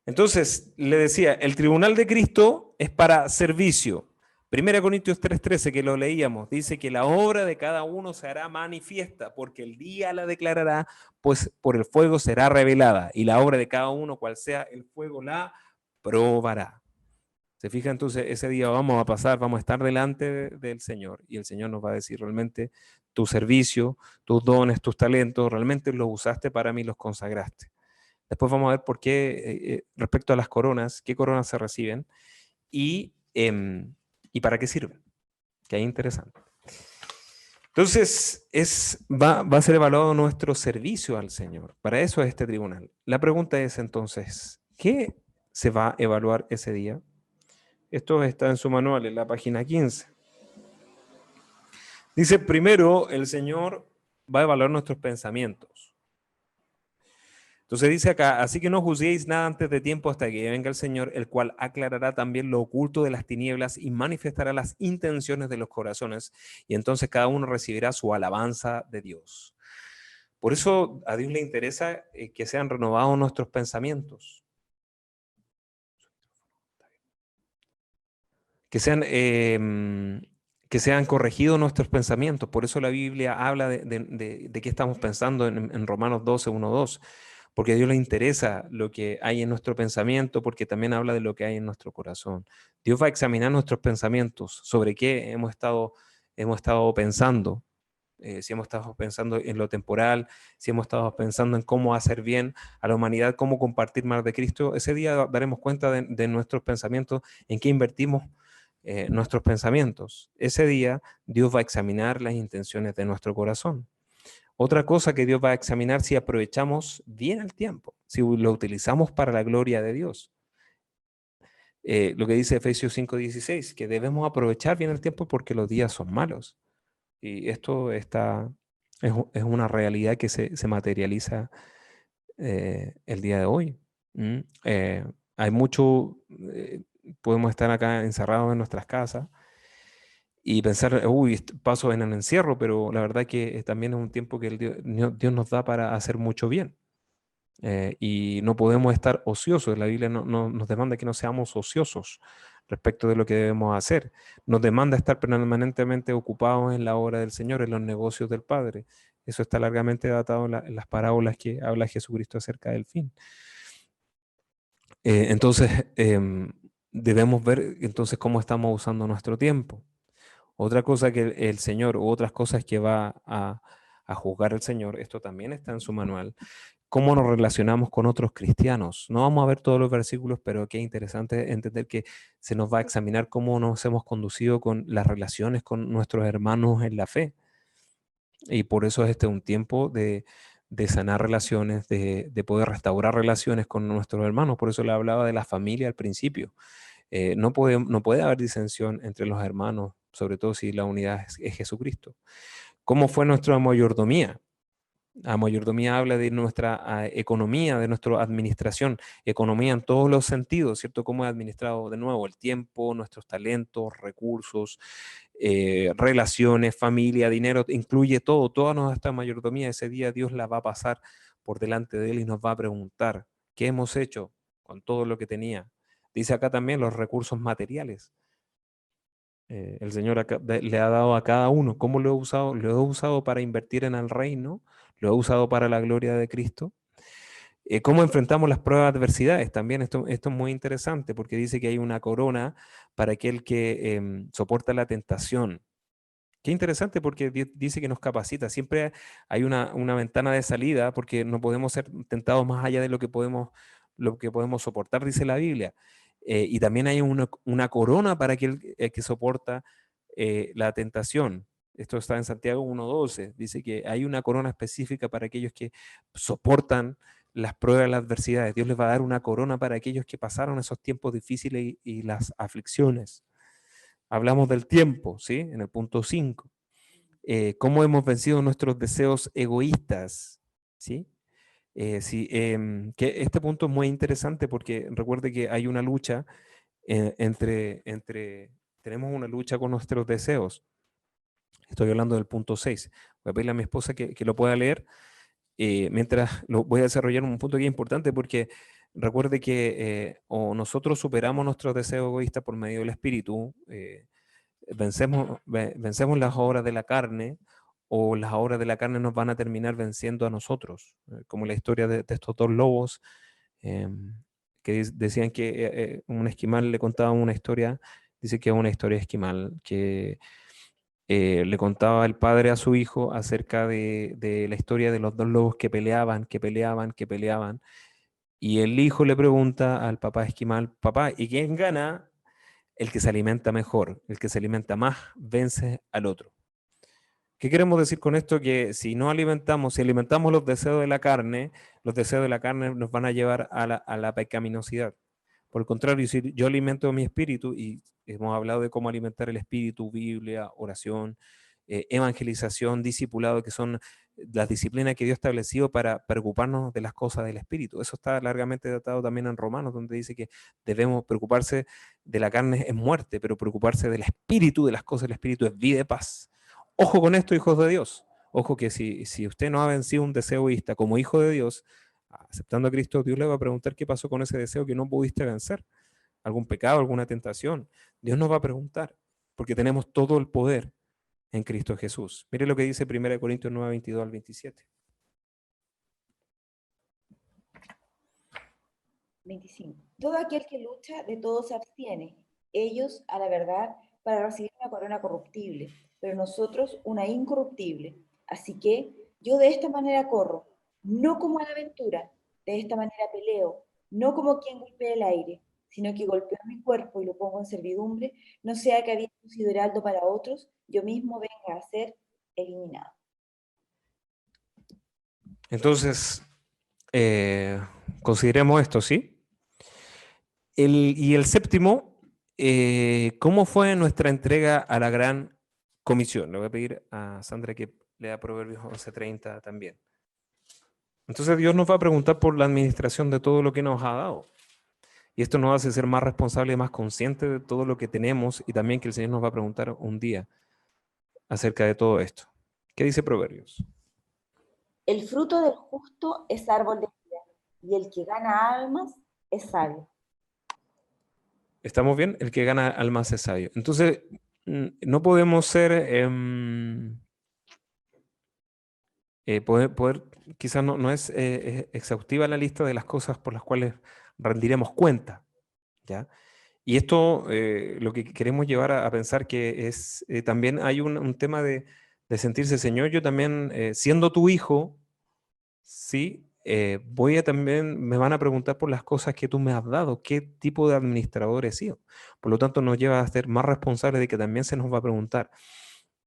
Entonces, le decía, el tribunal de Cristo es para servicio. 1 Corintios 3:13, que lo leíamos, dice que la obra de cada uno se hará manifiesta, porque el día la declarará, pues por el fuego será revelada, y la obra de cada uno, cual sea el fuego, la probará. ¿Se fija? Entonces, ese día vamos a estar delante del Señor, y el Señor nos va a decir realmente tu servicio, tus dones, tus talentos, realmente los usaste para mí, los consagraste. Después vamos a ver por qué, respecto a las coronas, qué coronas se reciben y para qué sirven. Que es interesante. Entonces, va a ser evaluado nuestro servicio al Señor. Para eso es este tribunal. La pregunta es entonces, ¿qué se va a evaluar ese día? Esto está en su manual, en la página 15. Dice, primero, el Señor va a evaluar nuestros pensamientos. Entonces dice acá, así que no juzguéis nada antes de tiempo hasta que venga el Señor, el cual aclarará también lo oculto de las tinieblas y manifestará las intenciones de los corazones, y entonces cada uno recibirá su alabanza de Dios. Por eso a Dios le interesa que sean renovados nuestros pensamientos, que sean corregidos nuestros pensamientos. Por eso la Biblia habla de qué estamos pensando en Romanos 12, 1, 2. Porque a Dios le interesa lo que hay en nuestro pensamiento, porque también habla de lo que hay en nuestro corazón. Dios va a examinar nuestros pensamientos, sobre qué hemos estado pensando, si hemos estado pensando en lo temporal, si hemos estado pensando en cómo hacer bien a la humanidad, cómo compartir más de Cristo. Ese día daremos cuenta de nuestros pensamientos, en qué invertimos nuestros pensamientos. Ese día Dios va a examinar las intenciones de nuestro corazón. Otra cosa que Dios va a examinar si aprovechamos bien el tiempo, si lo utilizamos para la gloria de Dios. Lo que dice Efesios 5:16, que debemos aprovechar bien el tiempo porque los días son malos. Y esto es una realidad que se materializa el día de hoy. Hay mucho, podemos estar acá encerrados en nuestras casas y pensar, uy, paso en el encierro, pero la verdad que también es un tiempo que Dios nos da para hacer mucho bien. Y no podemos estar ociosos. La Biblia nos demanda que no seamos ociosos respecto de lo que debemos hacer. Nos demanda estar permanentemente ocupados en la obra del Señor, en los negocios del Padre. Eso está largamente datado en las parábolas que habla Jesucristo acerca del fin. Entonces, debemos ver entonces cómo estamos usando nuestro tiempo. Otra cosa que el Señor, u otras cosas que va a juzgar el Señor, esto también está en su manual, cómo nos relacionamos con otros cristianos. No vamos a ver todos los versículos, pero qué interesante entender que se nos va a examinar cómo nos hemos conducido con las relaciones con nuestros hermanos en la fe. Y por eso es un tiempo de sanar relaciones, de poder restaurar relaciones con nuestros hermanos. Por eso le hablaba de la familia al principio. No puede haber disensión entre los hermanos sobre todo si la unidad es Jesucristo. ¿Cómo fue nuestra mayordomía? La mayordomía habla de nuestra economía, de nuestra administración, economía en todos los sentidos, ¿cierto? Cómo he administrado de nuevo el tiempo, nuestros talentos, recursos, relaciones, familia, dinero, incluye todo, toda nuestra mayordomía. Ese día Dios la va a pasar por delante de Él y nos va a preguntar, ¿qué hemos hecho con todo lo que tenía? Dice acá también los recursos materiales. El Señor le ha dado a cada uno. ¿Cómo lo he usado? Lo he usado para invertir en el reino, lo he usado para la gloria de Cristo. ¿Cómo enfrentamos las pruebas de adversidades? También esto es muy interesante porque dice que hay una corona para aquel que soporta la tentación. Qué interesante porque dice que nos capacita. Siempre hay una ventana de salida porque no podemos ser tentados más allá de lo que podemos soportar, dice la Biblia. Y también hay una corona para aquel que soporta la tentación. Esto está en Santiago 1:12. Dice que hay una corona específica para aquellos que soportan las pruebas, las adversidades. Dios les va a dar una corona para aquellos que pasaron esos tiempos difíciles y las aflicciones. Hablamos del tiempo, ¿sí? En el punto 5. ¿Cómo hemos vencido nuestros deseos egoístas? ¿Sí? Sí, que este punto es muy interesante porque recuerde que hay una lucha tenemos una lucha con nuestros deseos. Estoy hablando del punto 6. Voy a pedirle a mi esposa que lo pueda leer mientras lo voy a desarrollar un punto que es importante porque recuerde que o nosotros superamos nuestros deseos egoístas por medio del Espíritu, vencemos las obras de la carne o las obras de la carne nos van a terminar venciendo a nosotros, como la historia de estos dos lobos que decían que un esquimal le contaba una historia, dice que es una historia esquimal, que le contaba el padre a su hijo acerca de la historia de los dos lobos que peleaban, que peleaban, que peleaban, y el hijo le pregunta al papá esquimal, papá, ¿y quién gana? El que se alimenta mejor, el que se alimenta más, vence al otro. ¿Qué queremos decir con esto? Que si no alimentamos, si alimentamos los deseos de la carne, los deseos de la carne nos van a llevar a la pecaminosidad. Por el contrario, si yo alimento mi espíritu, y hemos hablado de cómo alimentar el espíritu, Biblia, oración, evangelización, discipulado, que son las disciplinas que Dios ha establecido para preocuparnos de las cosas del espíritu. Eso está largamente tratado también en Romanos, donde dice que debemos preocuparse de la carne es muerte, pero preocuparse del espíritu, de las cosas del espíritu es vida y paz. Ojo con esto, hijos de Dios. Ojo que si usted no ha vencido un deseo egoísta como hijo de Dios, aceptando a Cristo, Dios le va a preguntar qué pasó con ese deseo que no pudiste vencer. Algún pecado, alguna tentación. Dios nos va a preguntar, porque tenemos todo el poder en Cristo Jesús. Mire lo que dice 1 Corintios 9, 22 al 27. 25. Todo aquel que lucha, de todo se abstiene. Ellos, a la verdad, para recibir una corona corruptible, pero nosotros una incorruptible. Así que yo de esta manera corro, no como a la aventura, de esta manera peleo, no como quien golpea el aire, sino que golpeo mi cuerpo y lo pongo en servidumbre, no sea que habiendo sido heraldo para otros, yo mismo venga a ser eliminado. Entonces, consideremos esto, ¿sí? Y el séptimo, ¿cómo fue nuestra entrega a la gran comisión? Le voy a pedir a Sandra que lea Proverbios 11:30 también. Entonces Dios nos va a preguntar por la administración de todo lo que nos ha dado. Y esto nos hace ser más responsables y más conscientes de todo lo que tenemos y también que el Señor nos va a preguntar un día acerca de todo esto. ¿Qué dice Proverbios? El fruto del justo es árbol de vida, y el que gana almas es sabio. ¿Estamos bien? El que gana almas es sabio. Entonces, no podemos ser, quizás no es exhaustiva la lista de las cosas por las cuales rendiremos cuenta, ¿ya? Y esto lo que queremos llevar a pensar que es, también hay un tema de sentirse, Señor, yo también, siendo tu hijo, sí, voy a también, me van a preguntar por las cosas que tú me has dado, qué tipo de administrador he sido. Por lo tanto, nos lleva a ser más responsables de que también se nos va a preguntar.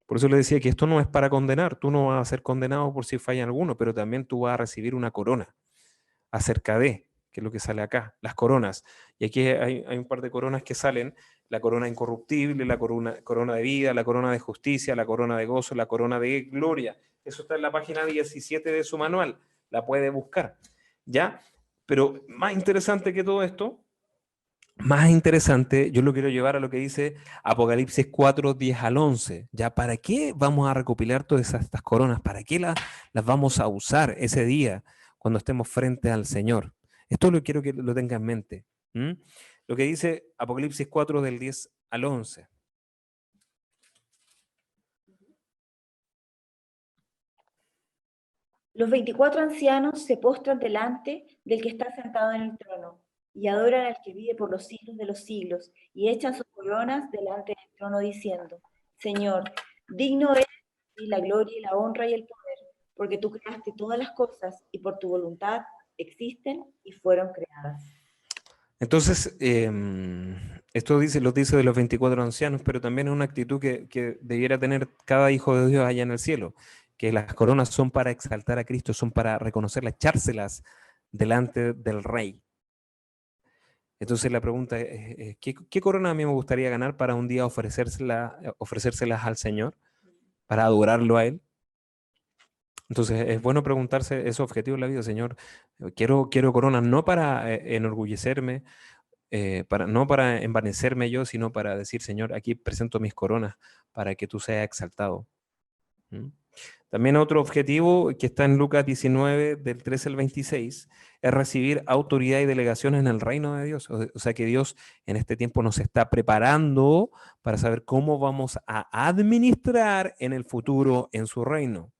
Por eso le decía que esto no es para condenar, tú no vas a ser condenado por si falla alguno, pero también tú vas a recibir una corona acerca de. que es lo que sale acá, las coronas. Y aquí hay un par de coronas que salen, la corona incorruptible, la corona de vida, la corona de justicia, la corona de gozo, la corona de gloria. Eso está en la página 17 de su manual, la puede buscar, ¿ya? Pero más interesante que todo esto, más interesante, yo lo quiero llevar a lo que dice Apocalipsis 4, 10 al 11. ¿Ya? ¿Para qué vamos a recopilar todas estas coronas? ¿Para qué las vamos a usar ese día cuando estemos frente al Señor? Esto lo quiero que lo tenga en mente. ¿Mm? Lo que dice Apocalipsis 4 del 10 al 11. Los 24 ancianos se postran delante del que está sentado en el trono y adoran al que vive por los siglos de los siglos y echan sus coronas delante del trono diciendo, Señor, digno eres de ti la gloria y la honra y el poder, porque tú creaste todas las cosas y por tu voluntad existen y fueron creadas. Entonces, esto lo dice de los 24 ancianos, pero también es una actitud que debiera tener cada hijo de Dios allá en el cielo, que las coronas son para exaltar a Cristo, son para reconocerlas, echárselas delante del Rey. Entonces la pregunta es, ¿qué corona a mí me gustaría ganar para un día ofrecérselas al Señor, para adorarlo a Él? Entonces es bueno preguntarse ese objetivo en la vida, Señor, quiero coronas no para enorgullecerme, no para envanecerme yo, sino para decir, Señor, aquí presento mis coronas para que tú seas exaltado. ¿Mm? También otro objetivo que está en Lucas 19, del 13 al 26, es recibir autoridad y delegación en el reino de Dios. O sea que Dios en este tiempo nos está preparando para saber cómo vamos a administrar en el futuro en su reino.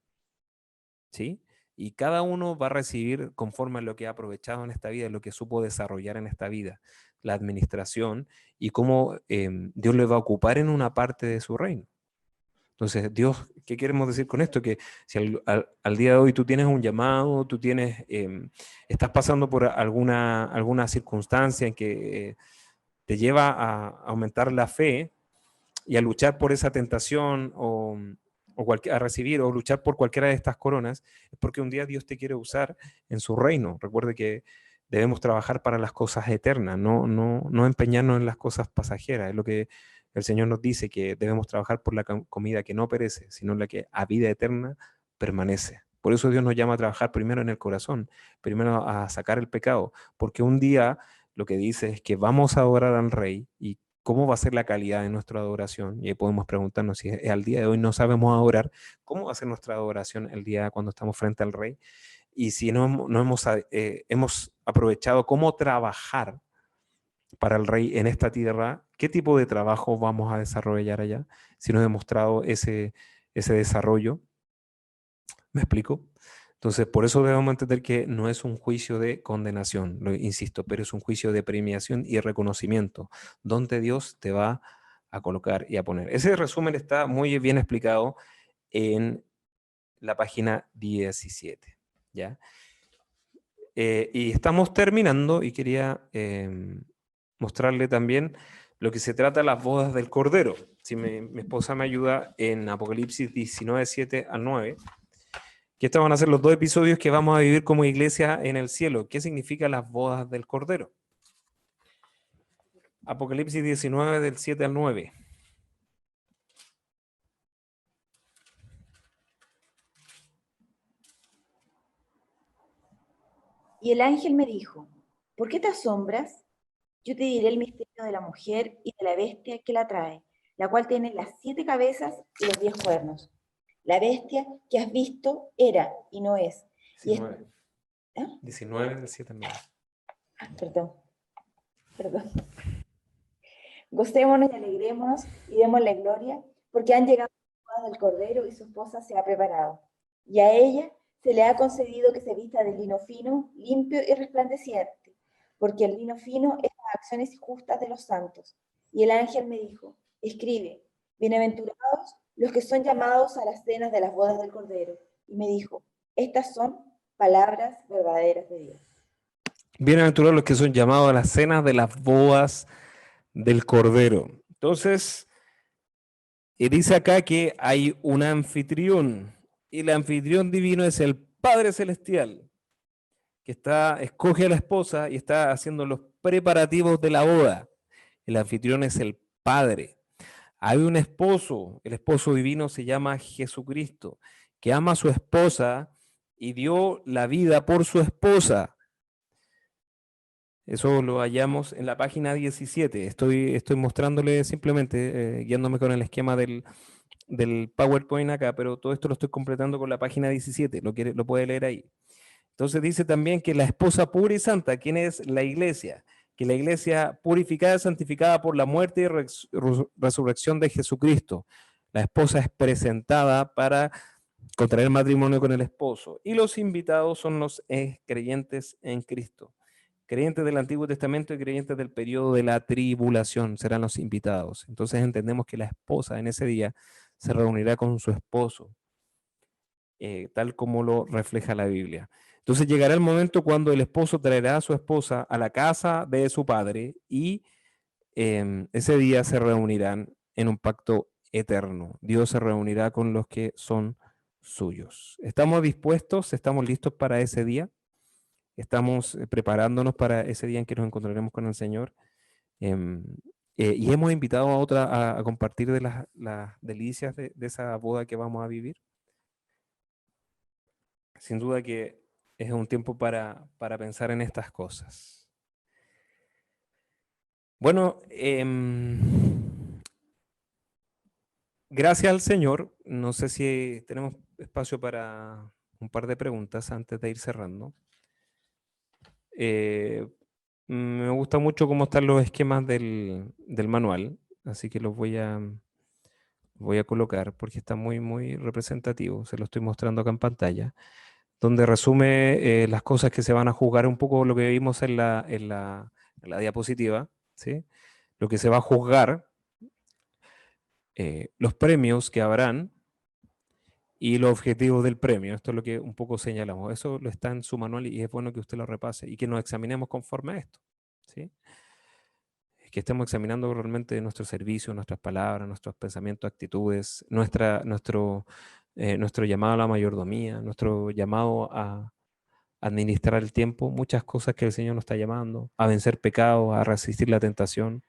¿Sí? Y cada uno va a recibir conforme a lo que ha aprovechado en esta vida, lo que supo desarrollar en esta vida, la administración y cómo Dios le va a ocupar en una parte de su reino. Entonces, Dios, ¿qué queremos decir con esto? Que si al día de hoy tú tienes un llamado, estás pasando por alguna circunstancia en que te lleva a aumentar la fe y a luchar por esa tentación a recibir o luchar por cualquiera de estas coronas, es porque un día Dios te quiere usar en su reino. Recuerde que debemos trabajar para las cosas eternas, no empeñarnos en las cosas pasajeras. Es lo que el Señor nos dice, que debemos trabajar por la comida que no perece, sino la que a vida eterna permanece. Por eso Dios nos llama a trabajar primero en el corazón, primero a sacar el pecado, porque un día lo que dice es que vamos a adorar al Rey y cómo va a ser la calidad de nuestra adoración. Y ahí podemos preguntarnos si al día de hoy no sabemos adorar, ¿cómo va a ser nuestra adoración el día cuando estamos frente al Rey? Y si no hemos aprovechado cómo trabajar para el Rey en esta tierra, ¿qué tipo de trabajo vamos a desarrollar allá? Si no hemos demostrado ese desarrollo. ¿Me explico? Entonces, por eso debemos entender que no es un juicio de condenación, lo insisto, pero es un juicio de premiación y reconocimiento, donde Dios te va a colocar y a poner. Ese resumen está muy bien explicado en la página 17, ¿ya? Y estamos terminando y quería mostrarle también lo que se trata de las bodas del Cordero. Si mi esposa me ayuda en Apocalipsis 19, 7 al 9. Que estos van a ser los 2 episodios que vamos a vivir como iglesia en el cielo. ¿Qué significan las bodas del Cordero? Apocalipsis 19, del 7 al 9. Y el ángel me dijo, ¿por qué te asombras? Yo te diré el misterio de la mujer y de la bestia que la trae, la cual tiene las 7 cabezas y los 10 cuernos. La bestia que has visto era y no es. 19. ¿Ah? 19 del 7 al 9. Perdón. Gocémonos y alegrémonos y démosle gloria, porque han llegado las bodas del Cordero y su esposa se ha preparado. Y a ella se le ha concedido que se vista de lino fino, limpio y resplandeciente, porque el lino fino es las acciones justas de los santos. Y el ángel me dijo, escribe, bienaventurados los que son llamados a las cenas de las bodas del Cordero. Y me dijo, estas son palabras verdaderas de Dios. Bienaventurados los que son llamados a las cenas de las bodas del Cordero. Entonces, dice acá que hay un anfitrión, y el anfitrión divino es el Padre Celestial. que escoge a la esposa y está haciendo los preparativos de la boda. El anfitrión es el padre. Hay un esposo, el esposo divino se llama Jesucristo, que ama a su esposa y dio la vida por su esposa. Eso lo hallamos en la página 17. Estoy mostrándole simplemente, guiándome con el esquema del PowerPoint acá, pero todo esto lo estoy completando con la página 17. Lo puede leer ahí. Entonces dice también que la esposa pura y santa, ¿quién es la iglesia? Que la iglesia purificada, santificada por la muerte y resurrección de Jesucristo. La esposa es presentada para contraer matrimonio con el esposo. Y los invitados son los creyentes en Cristo. Creyentes del Antiguo Testamento y creyentes del periodo de la tribulación serán los invitados. Entonces entendemos que la esposa en ese día se reunirá con su esposo, tal como lo refleja la Biblia. Entonces llegará el momento cuando el esposo traerá a su esposa a la casa de su padre y ese día se reunirán en un pacto eterno. Dios se reunirá con los que son suyos. ¿Estamos dispuestos? ¿Estamos listos para ese día? ¿Estamos preparándonos para ese día en que nos encontraremos con el Señor? Em, y hemos invitado a otra a compartir de las delicias de esa boda que vamos a vivir. Sin duda que es un tiempo para pensar en estas cosas. Bueno, gracias al Señor. No sé si tenemos espacio para un par de preguntas antes de ir cerrando. Me gusta mucho cómo están los esquemas del manual, así que los voy a colocar porque está muy, muy representativo. Se lo estoy mostrando acá en pantalla, donde resume las cosas que se van a juzgar, un poco lo que vimos en la diapositiva, ¿sí? Lo que se va a juzgar, los premios que habrán y los objetivos del premio. Esto es lo que un poco señalamos. Eso lo está en su manual y es bueno que usted lo repase y que nos examinemos conforme a esto, ¿sí? Que estemos examinando realmente nuestro servicio, nuestras palabras, nuestros pensamientos, actitudes, nuestro llamado a la mayordomía, nuestro llamado a administrar el tiempo, muchas cosas que el Señor nos está llamando, a vencer pecados, a resistir la tentación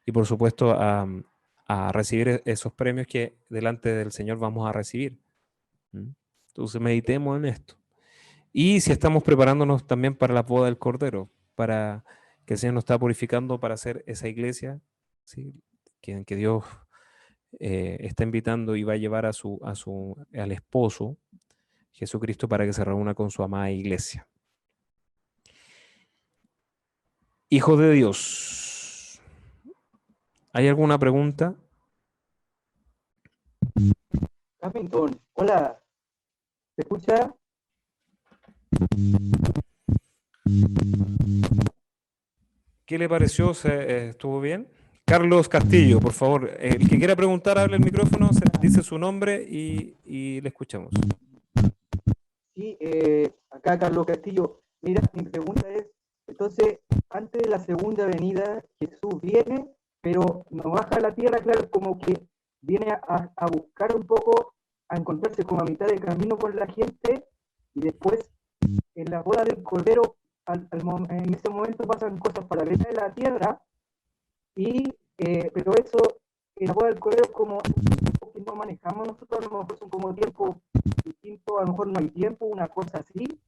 y por supuesto a recibir esos premios que delante del Señor vamos a recibir. Entonces meditemos en esto. Y si estamos preparándonos también para la boda del Cordero, para que el Señor nos está purificando para hacer esa iglesia, ¿sí? que Dios está invitando y va a llevar al esposo, Jesucristo, para que se reúna con su amada iglesia. Hijos de Dios, ¿hay alguna pregunta? Hamilton, hola, ¿se escucha? ¿Qué le pareció? ¿Estuvo bien? Carlos Castillo, por favor. El que quiera preguntar, hable el micrófono, dice su nombre y le escuchamos. Sí, acá Carlos Castillo. Mira, mi pregunta es, entonces, antes de la segunda venida, Jesús viene, pero no baja a la tierra, claro, como que viene a buscar un poco, a encontrarse como a mitad de camino con la gente, y después, en la boda del Cordero, en ese momento pasan cosas paralelas de la tierra, pero eso, en la boda del Cordero, como que no manejamos nosotros, a lo mejor son como tiempos distintos, a lo mejor no hay tiempo, una cosa así.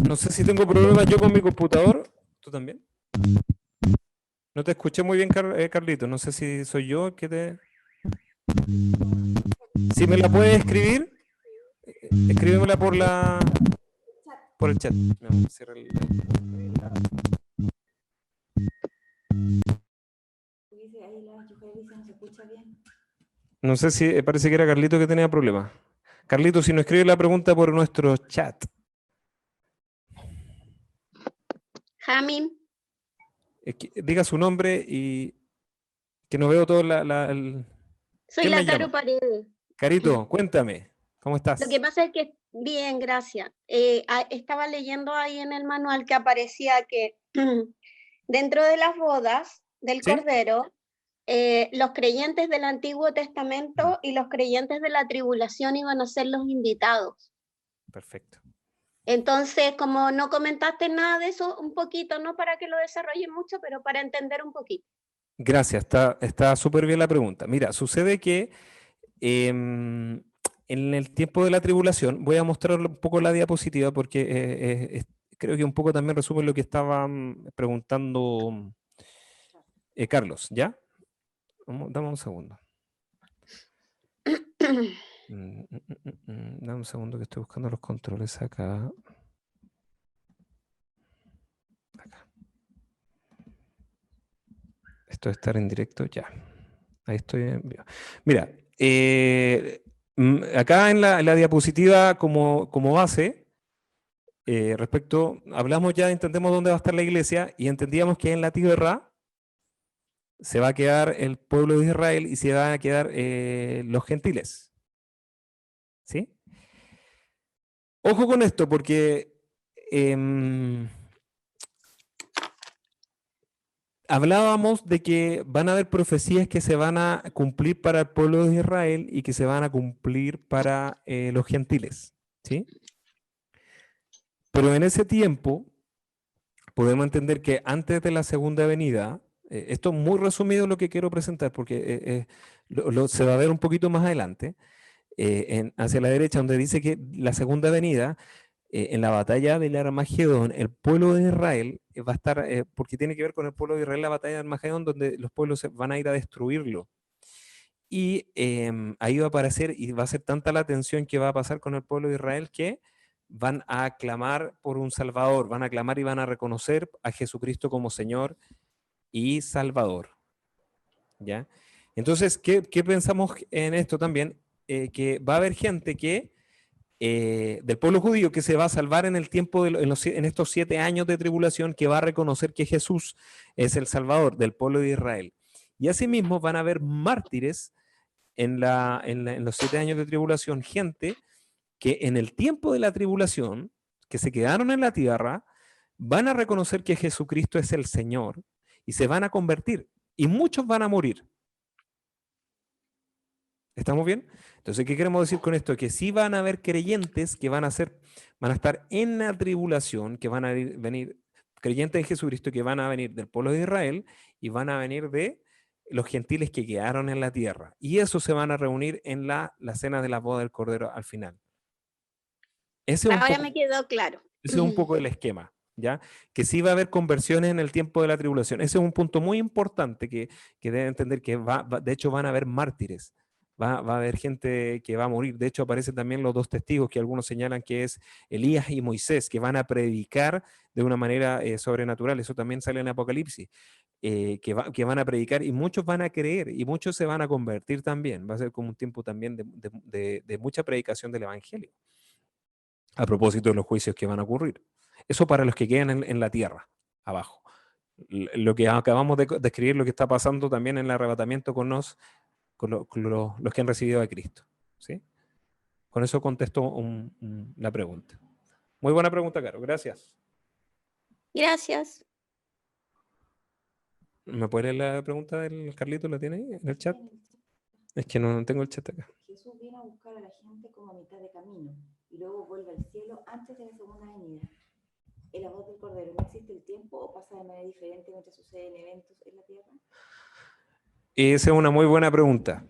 No sé si tengo problemas yo con mi computador. ¿Tú también? No te escuché muy bien, Carlito. No sé si soy yo el que te... Si me la puedes escribir, escríbemela por el chat. No sé si parece que era Carlito que tenía problemas. Carlito, si nos escribe la pregunta por nuestro chat. Jamín. Diga su nombre y que no veo todo Soy la Caro Paredes. Carito, cuéntame, ¿cómo estás? Lo que pasa es que, bien, gracias. Estaba leyendo ahí en el manual que aparecía que dentro de las bodas del Cordero, los creyentes del Antiguo Testamento y los creyentes de la tribulación iban a ser los invitados. Perfecto. Entonces, como no comentaste nada de eso, un poquito, no para que lo desarrolle mucho, pero para entender un poquito. Gracias, está súper bien la pregunta. Mira, sucede que en el tiempo de la tribulación, voy a mostrar un poco la diapositiva porque creo que un poco también resume lo que estaba preguntando Carlos, ¿ya? Dame un segundo. Dame un segundo que estoy buscando los controles acá. Esto de estar en directo, ya. Ahí estoy en vivo. Mira, acá en la diapositiva como base, hablamos ya, entendemos dónde va a estar la iglesia y entendíamos que en la tierra se va a quedar el pueblo de Israel y se van a quedar los gentiles. ¿Sí? Ojo con esto porque hablábamos de que van a haber profecías que se van a cumplir para el pueblo de Israel y que se van a cumplir para los gentiles, ¿sí? Pero en ese tiempo podemos entender que antes de la segunda venida, esto es muy resumido lo que quiero presentar porque se va a ver un poquito más adelante, hacia la derecha, donde dice que la segunda venida, en la batalla del Armagedón, el pueblo de Israel va a estar, porque tiene que ver con el pueblo de Israel, la batalla del Armagedón, donde los pueblos van a ir a destruirlo. Y ahí va a aparecer, y va a ser tanta la tensión que va a pasar con el pueblo de Israel que van a clamar por un Salvador, van a clamar y van a reconocer a Jesucristo como Señor y Salvador. ¿Ya? Entonces, ¿qué pensamos en esto también? Que va a haber gente que del pueblo judío que se va a salvar en el tiempo, en estos 7 años de tribulación, que va a reconocer que Jesús es el Salvador del pueblo de Israel. Y asimismo van a haber mártires en los 7 años de tribulación, gente que en el tiempo de la tribulación, que se quedaron en la tierra, van a reconocer que Jesucristo es el Señor y se van a convertir. Y muchos van a morir. ¿Estamos bien? Entonces, ¿qué queremos decir con esto? Que sí van a haber creyentes que van a estar en la tribulación, que van a venir, creyentes en Jesucristo, que van a venir del pueblo de Israel y van a venir de los gentiles que quedaron en la tierra. Y eso se van a reunir en la cena de la boda del Cordero al final. Ahora me quedó claro. Ese es un poco el esquema, ¿ya? Que sí va a haber conversiones en el tiempo de la tribulación. Ese es un punto muy importante que deben entender, que de hecho van a haber mártires. Va a haber gente que va a morir. De hecho, aparecen también los 2 testigos que algunos señalan que es Elías y Moisés, que van a predicar de una manera sobrenatural. Eso también sale en Apocalipsis, que van a predicar y muchos van a creer y muchos se van a convertir también. Va a ser como un tiempo también de mucha predicación del Evangelio, a propósito de los juicios que van a ocurrir. Eso para los que quedan en la tierra, abajo. Lo que acabamos de describir, lo que está pasando también en el arrebatamiento con los que han recibido a Cristo. ¿Sí? Con eso contesto la pregunta. Muy buena pregunta, Caro. Gracias. Gracias. ¿Me puede leer la pregunta del Carlito? ¿La tiene ahí en el chat? Es que no tengo el chat acá. Jesús viene a buscar a la gente como a mitad de camino y luego vuelve al cielo antes de la segunda venida. ¿En la voz del Cordero no existe el tiempo o pasa de manera diferente mientras suceden eventos en la tierra? Esa es una muy buena pregunta.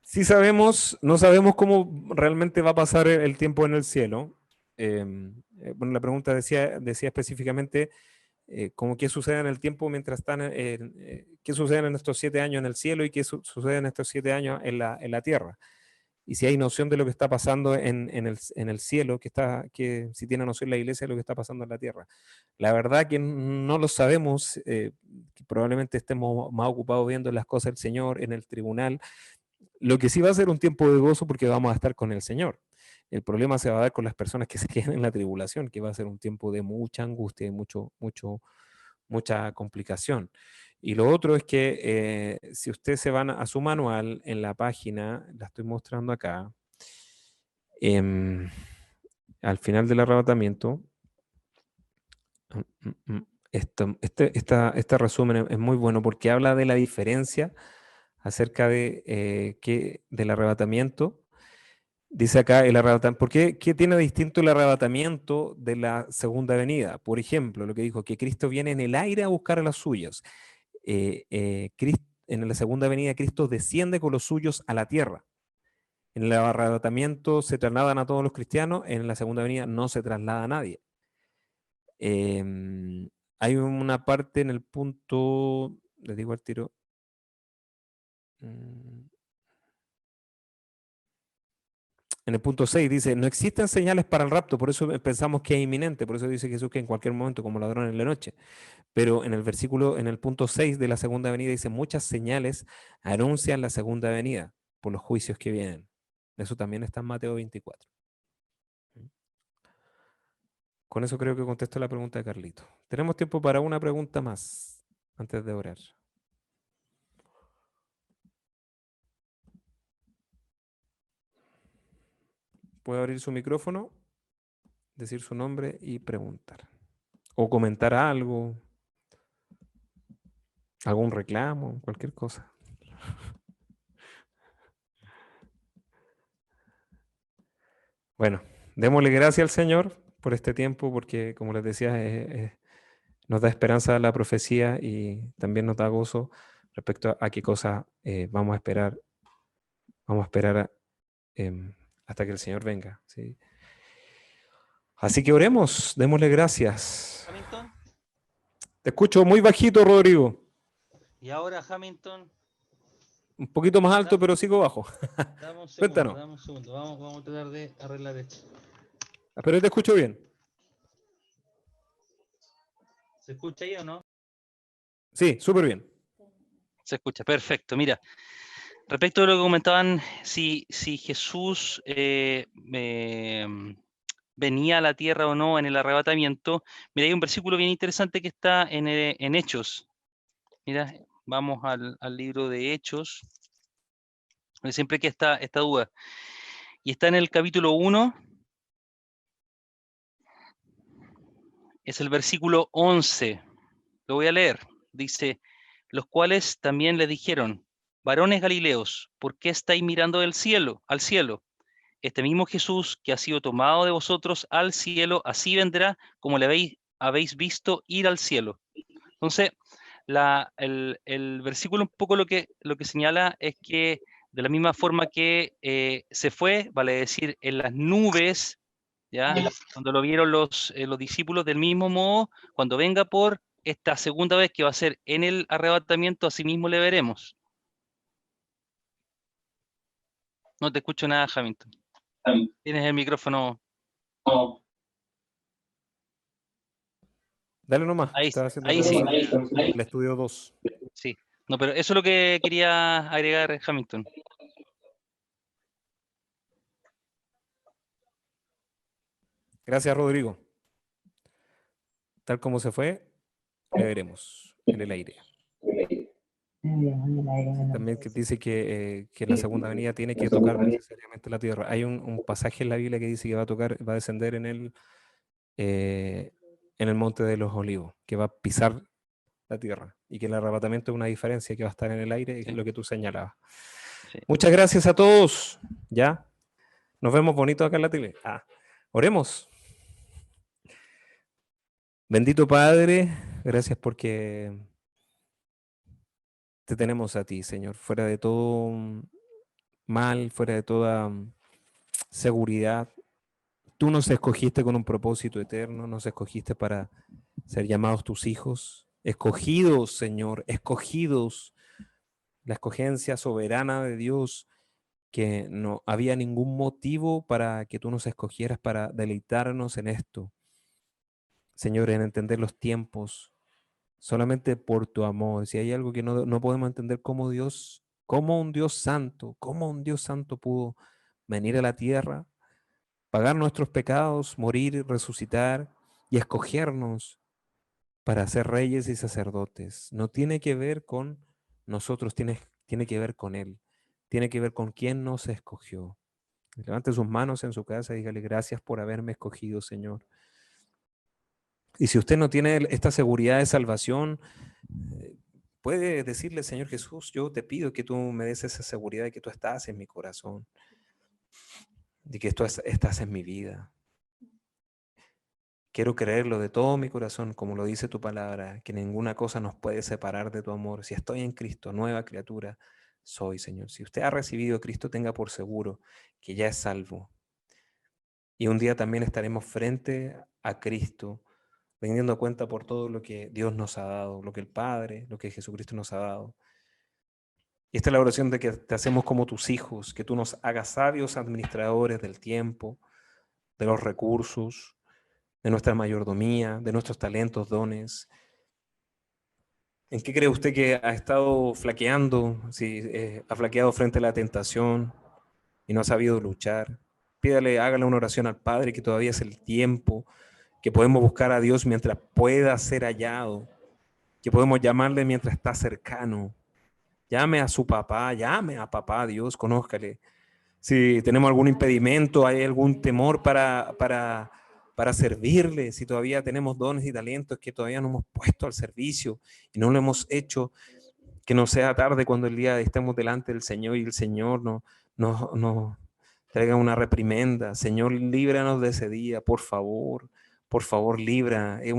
Sí sabemos, no sabemos cómo realmente va a pasar el tiempo en el cielo. Bueno, la pregunta decía específicamente como qué sucede en el tiempo mientras están, qué sucede en estos 7 años en el cielo y qué sucede en estos 7 años en la tierra. Y si hay noción de lo que está pasando en el cielo, que si tiene noción la iglesia de lo que está pasando en la tierra. La verdad que no lo sabemos, que probablemente estemos más ocupados viendo las cosas del Señor en el tribunal. Lo que sí va a ser un tiempo de gozo porque vamos a estar con el Señor. El problema se va a dar con las personas que se queden en la tribulación, que va a ser un tiempo de mucha angustia y mucha complicación. Y lo otro es que si ustedes se van a su manual en la página, la estoy mostrando acá, al final del arrebatamiento, este resumen es muy bueno porque habla de la diferencia acerca del arrebatamiento Dice acá el arrebatamiento. ¿Por qué? ¿Qué tiene distinto el arrebatamiento de la segunda venida? Por ejemplo, lo que dijo, que Cristo viene en el aire a buscar a los suyos. En la segunda venida Cristo desciende con los suyos a la tierra. En el arrebatamiento se trasladan a todos los cristianos, en la segunda venida no se traslada a nadie. Hay una parte en el punto, les digo al tiro, en el punto 6 dice, no existen señales para el rapto, por eso pensamos que es inminente, por eso dice Jesús que en cualquier momento, como ladrón en la noche. Pero en el versículo, en el punto 6 de la segunda venida dice, muchas señales anuncian la segunda venida por los juicios que vienen. Eso también está en Mateo 24. Con eso creo que contesto la pregunta de Carlito. Tenemos tiempo para una pregunta más antes de orar. Puede abrir su micrófono, decir su nombre y preguntar. O comentar algo, algún reclamo, cualquier cosa. Bueno, démosle gracias al Señor por este tiempo, porque como les decía, nos da esperanza la profecía y también nos da gozo respecto a qué cosa vamos a esperar. Vamos a esperar hasta que el Señor venga, ¿sí? Así que oremos, démosle gracias. Hamilton. Te escucho muy bajito, Rodrigo. Y ahora Hamilton. Un poquito más alto, pero sigo bajo. Dame un segundo, Cuéntanos. dame un segundo. Vamos a tratar de arreglar esto. Pero te escucho bien. ¿Se escucha ahí o no? Sí, súper bien. Se escucha, perfecto. Mira, respecto a lo que comentaban, si Jesús venía a la tierra o no en el arrebatamiento, mira, hay un versículo bien interesante que está en Hechos. Mira, vamos al libro de Hechos. Siempre que esta duda. Y está en el capítulo 1. Es el versículo 11. Lo voy a leer. Dice, los cuales también le dijeron, varones Galileos, ¿por qué estáis mirando al cielo? Este mismo Jesús que ha sido tomado de vosotros al cielo, así vendrá como le habéis visto ir al cielo. Entonces, el versículo un poco lo que señala es que de la misma forma que se fue, vale decir, en las nubes, ¿ya? Cuando lo vieron los discípulos, del mismo modo, cuando venga por esta segunda vez que va a ser en el arrebatamiento, así mismo le veremos. No te escucho nada, Hamilton. Tienes el micrófono. Dale nomás. Ahí Ahí sí. El estudio 2. Sí. No, pero eso es lo que quería agregar, Hamilton. Gracias, Rodrigo. Tal como se fue, le veremos en el aire. También que dice que la segunda venida tiene que tocar necesariamente la tierra. Hay un pasaje en la Biblia que dice que va a descender en el monte de los olivos, que va a pisar la tierra y que el arrebatamiento es una diferencia, que va a estar en el aire, Sí. es lo que tú señalabas. Sí. Muchas gracias a todos. ¿Ya? Nos vemos bonitos acá en la tele. Oremos. Bendito Padre, gracias porque te tenemos a ti, Señor, fuera de todo mal, fuera de toda seguridad. Tú nos escogiste con un propósito eterno, nos escogiste para ser llamados tus hijos, escogidos, Señor, escogidos, la escogencia soberana de Dios, que no había ningún motivo para que tú nos escogieras para deleitarnos en esto. Señor, en entender los tiempos, solamente por tu amor. Si hay algo que no podemos entender, cómo un Dios santo pudo venir a la tierra, pagar nuestros pecados, morir, resucitar y escogernos para ser reyes y sacerdotes. No tiene que ver con nosotros, tiene que ver con Él. Tiene que ver con quién nos escogió. Levante sus manos en su casa y dígale, gracias por haberme escogido, Señor. Y si usted no tiene esta seguridad de salvación, puede decirle, Señor Jesús, yo te pido que tú me des esa seguridad de que tú estás en mi corazón. de que tú estás en mi vida. Quiero creerlo de todo mi corazón, como lo dice tu palabra, que ninguna cosa nos puede separar de tu amor. Si estoy en Cristo, nueva criatura soy, Señor. Si usted ha recibido a Cristo, tenga por seguro que ya es salvo. Y un día también estaremos frente a Cristo, teniendo cuenta por todo lo que Dios nos ha dado, lo que el Padre, lo que Jesucristo nos ha dado. Y esta es la oración de que te hacemos como tus hijos, que tú nos hagas sabios administradores del tiempo, de los recursos, de nuestra mayordomía, de nuestros talentos, dones. ¿En qué cree usted que ha estado flaqueando? Si ha flaqueado frente a la tentación y no ha sabido luchar. Pídale, hágale una oración al Padre, que todavía es el tiempo, que podemos buscar a Dios mientras pueda ser hallado, que podemos llamarle mientras está cercano. Llame a su papá, llame a papá Dios, conózcale. Si tenemos algún impedimento, hay algún temor para servirle, si todavía tenemos dones y talentos que todavía no hemos puesto al servicio y no lo hemos hecho, que no sea tarde cuando el día estemos delante del Señor y el Señor nos traiga una reprimenda. Señor, líbranos de ese día, por favor, libra. Es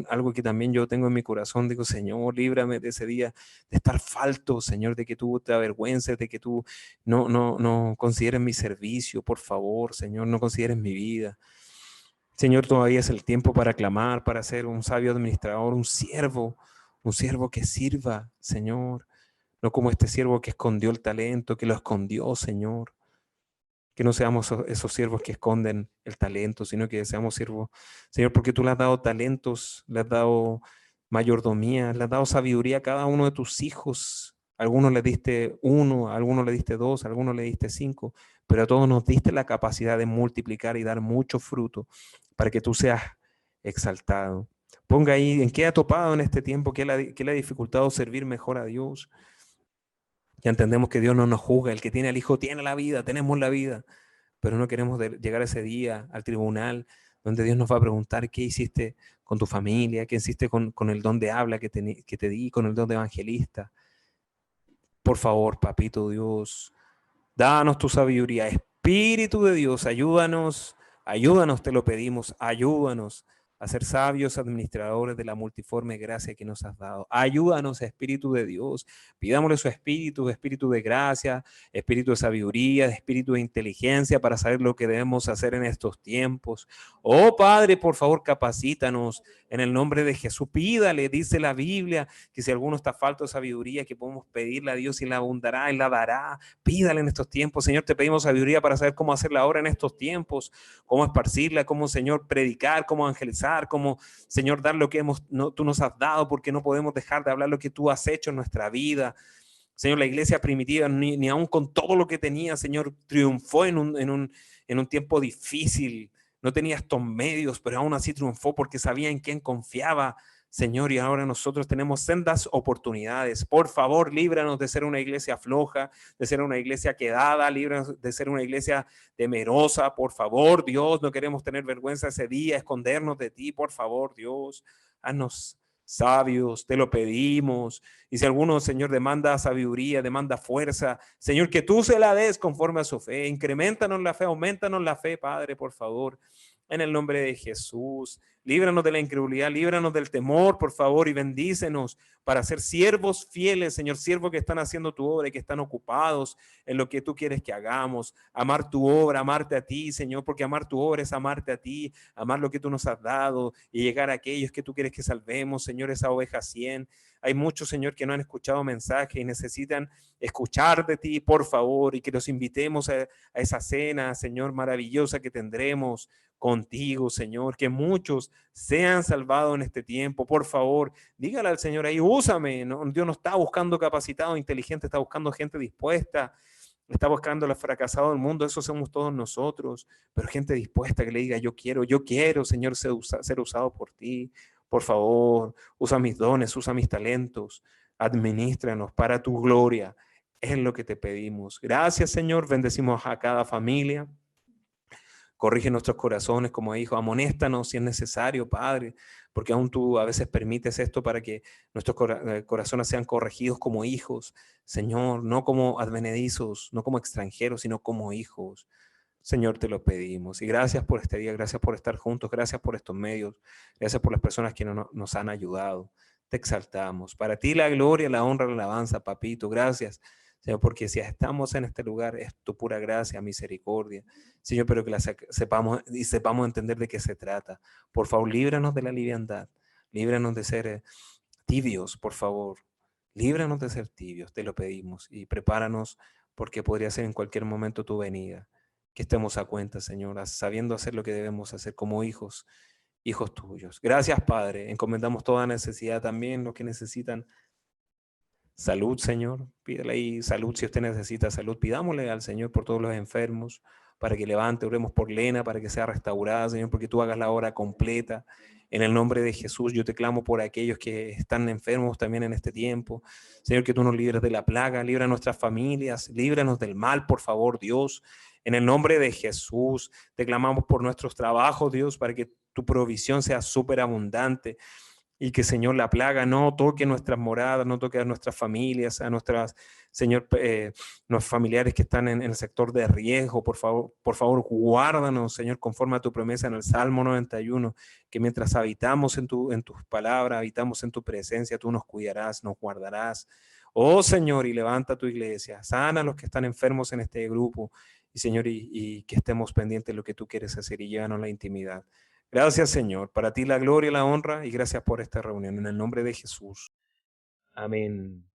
algo que también yo tengo en mi corazón. Digo, Señor, líbrame de ese día de estar falto, Señor, de que tú te avergüences, de que tú no consideres mi servicio, por favor, Señor, no consideres mi vida. Señor, todavía es el tiempo para clamar, para ser un sabio administrador, un siervo que sirva, Señor. No como este siervo que escondió el talento, que lo escondió, Señor. Que no seamos esos siervos que esconden el talento, sino que seamos siervos, Señor, porque tú le has dado talentos, le has dado mayordomía, le has dado sabiduría a cada uno de tus hijos. A algunos le diste 1, a algunos le diste 2, a algunos le diste 5, pero a todos nos diste la capacidad de multiplicar y dar mucho fruto para que tú seas exaltado. Ponga ahí en qué ha topado en este tiempo, qué le ha dificultado servir mejor a Dios. Ya entendemos que Dios no nos juzga, el que tiene al Hijo tiene la vida, tenemos la vida, pero no queremos llegar a ese día al tribunal donde Dios nos va a preguntar qué hiciste con tu familia, qué hiciste con el don de habla que te di, con el don de evangelista. Por favor, papito Dios, danos tu sabiduría, Espíritu de Dios, ayúdanos, te lo pedimos, ayúdanos a ser sabios administradores de la multiforme gracia que nos has dado. Ayúdanos, Espíritu de Dios. Pidámosle su espíritu, espíritu de gracia, espíritu de sabiduría, espíritu de inteligencia para saber lo que debemos hacer en estos tiempos. Oh Padre, por favor, capacítanos en el nombre de Jesús. Pídale, dice la Biblia, que si alguno está falto de sabiduría, que podemos pedirle a Dios y la abundará, Él la dará. Pídale en estos tiempos. Señor, te pedimos sabiduría para saber cómo hacerla ahora en estos tiempos, cómo esparcirla, cómo, Señor, predicar, cómo evangelizar, como, Señor, dar lo que tú nos has dado, porque no podemos dejar de hablar lo que tú has hecho en nuestra vida. Señor, la iglesia primitiva, ni aún con todo lo que tenía, Señor, triunfó en un tiempo difícil. No tenía estos medios, pero aún así triunfó porque sabía en quién confiaba, Señor, y ahora nosotros tenemos sendas oportunidades. Por favor, líbranos de ser una iglesia floja, de ser una iglesia quedada, líbranos de ser una iglesia temerosa. Por favor, Dios, no queremos tener vergüenza ese día, escondernos de ti. Por favor, Dios, haznos sabios, te lo pedimos. Y si alguno, Señor, demanda sabiduría, demanda fuerza, Señor, que tú se la des conforme a su fe. Increméntanos la fe, aumentanos la fe, Padre, por favor. En el nombre de Jesús, líbranos de la incredulidad, líbranos del temor, por favor, y bendícenos para ser siervos fieles, Señor, siervos que están haciendo tu obra y que están ocupados en lo que tú quieres que hagamos. Amar tu obra, amarte a ti, Señor, porque amar tu obra es amarte a ti, amar lo que tú nos has dado y llegar a aquellos que tú quieres que salvemos, Señor, esa oveja 100. Hay muchos, Señor, que no han escuchado mensaje y necesitan escuchar de ti, por favor, y que los invitemos a esa cena, Señor, maravillosa que tendremos contigo, Señor, que muchos sean salvados en este tiempo. Por favor, dígale al Señor ahí, úsame. No, Dios no está buscando capacitado, inteligente, está buscando gente dispuesta, está buscando los fracasados del mundo. Eso somos todos nosotros, pero gente dispuesta que le diga, yo quiero, Señor, ser usado por ti. Por favor, usa mis dones, usa mis talentos, administranos para tu gloria. Es lo que te pedimos. Gracias, Señor. Bendecimos a cada familia. Corrige nuestros corazones como hijos, amonéstanos si es necesario, Padre, porque aún tú a veces permites esto para que nuestros corazones sean corregidos como hijos, Señor, no como advenedizos, no como extranjeros, sino como hijos. Señor, te lo pedimos. Y gracias por este día, gracias por estar juntos, gracias por estos medios, gracias por las personas que nos han ayudado. Te exaltamos. Para ti la gloria, la honra, la alabanza, papito. Gracias, Señor, porque si estamos en este lugar es tu pura gracia, misericordia. Señor, pero que sepamos entender de qué se trata. Por favor, líbranos de la liviandad. Líbranos de ser tibios, por favor. Líbranos de ser tibios, te lo pedimos. Y prepáranos porque podría ser en cualquier momento tu venida. Que estemos a cuenta, Señor, sabiendo hacer lo que debemos hacer como hijos tuyos. Gracias, Padre. Encomendamos toda necesidad también, los que necesitan salud, Señor. Pídele ahí salud si usted necesita salud. Pidámosle al Señor por todos los enfermos, para que levante. Oremos por Lena, para que sea restaurada, Señor, porque tú hagas la obra completa. En el nombre de Jesús, yo te clamo por aquellos que están enfermos también en este tiempo. Señor, que tú nos libres de la plaga, libra a nuestras familias, líbranos del mal, por favor, Dios. En el nombre de Jesús, te clamamos por nuestros trabajos, Dios, para que tu provisión sea súper abundante. Y que, Señor, la plaga no toque nuestras moradas, no toque a nuestras familias, a nuestras, Señor, nuestros familiares que están en el sector de riesgo. Por favor, guárdanos, Señor, conforme a tu promesa en el Salmo 91, que mientras habitamos en tus palabras, habitamos en tu presencia, tú nos cuidarás, nos guardarás. Oh, Señor, y levanta tu iglesia, sana a los que están enfermos en este grupo, y, Señor, y que estemos pendientes de lo que tú quieres hacer y llévanos a la intimidad. Gracias, Señor. Para ti la gloria y la honra y gracias por esta reunión. En el nombre de Jesús. Amén.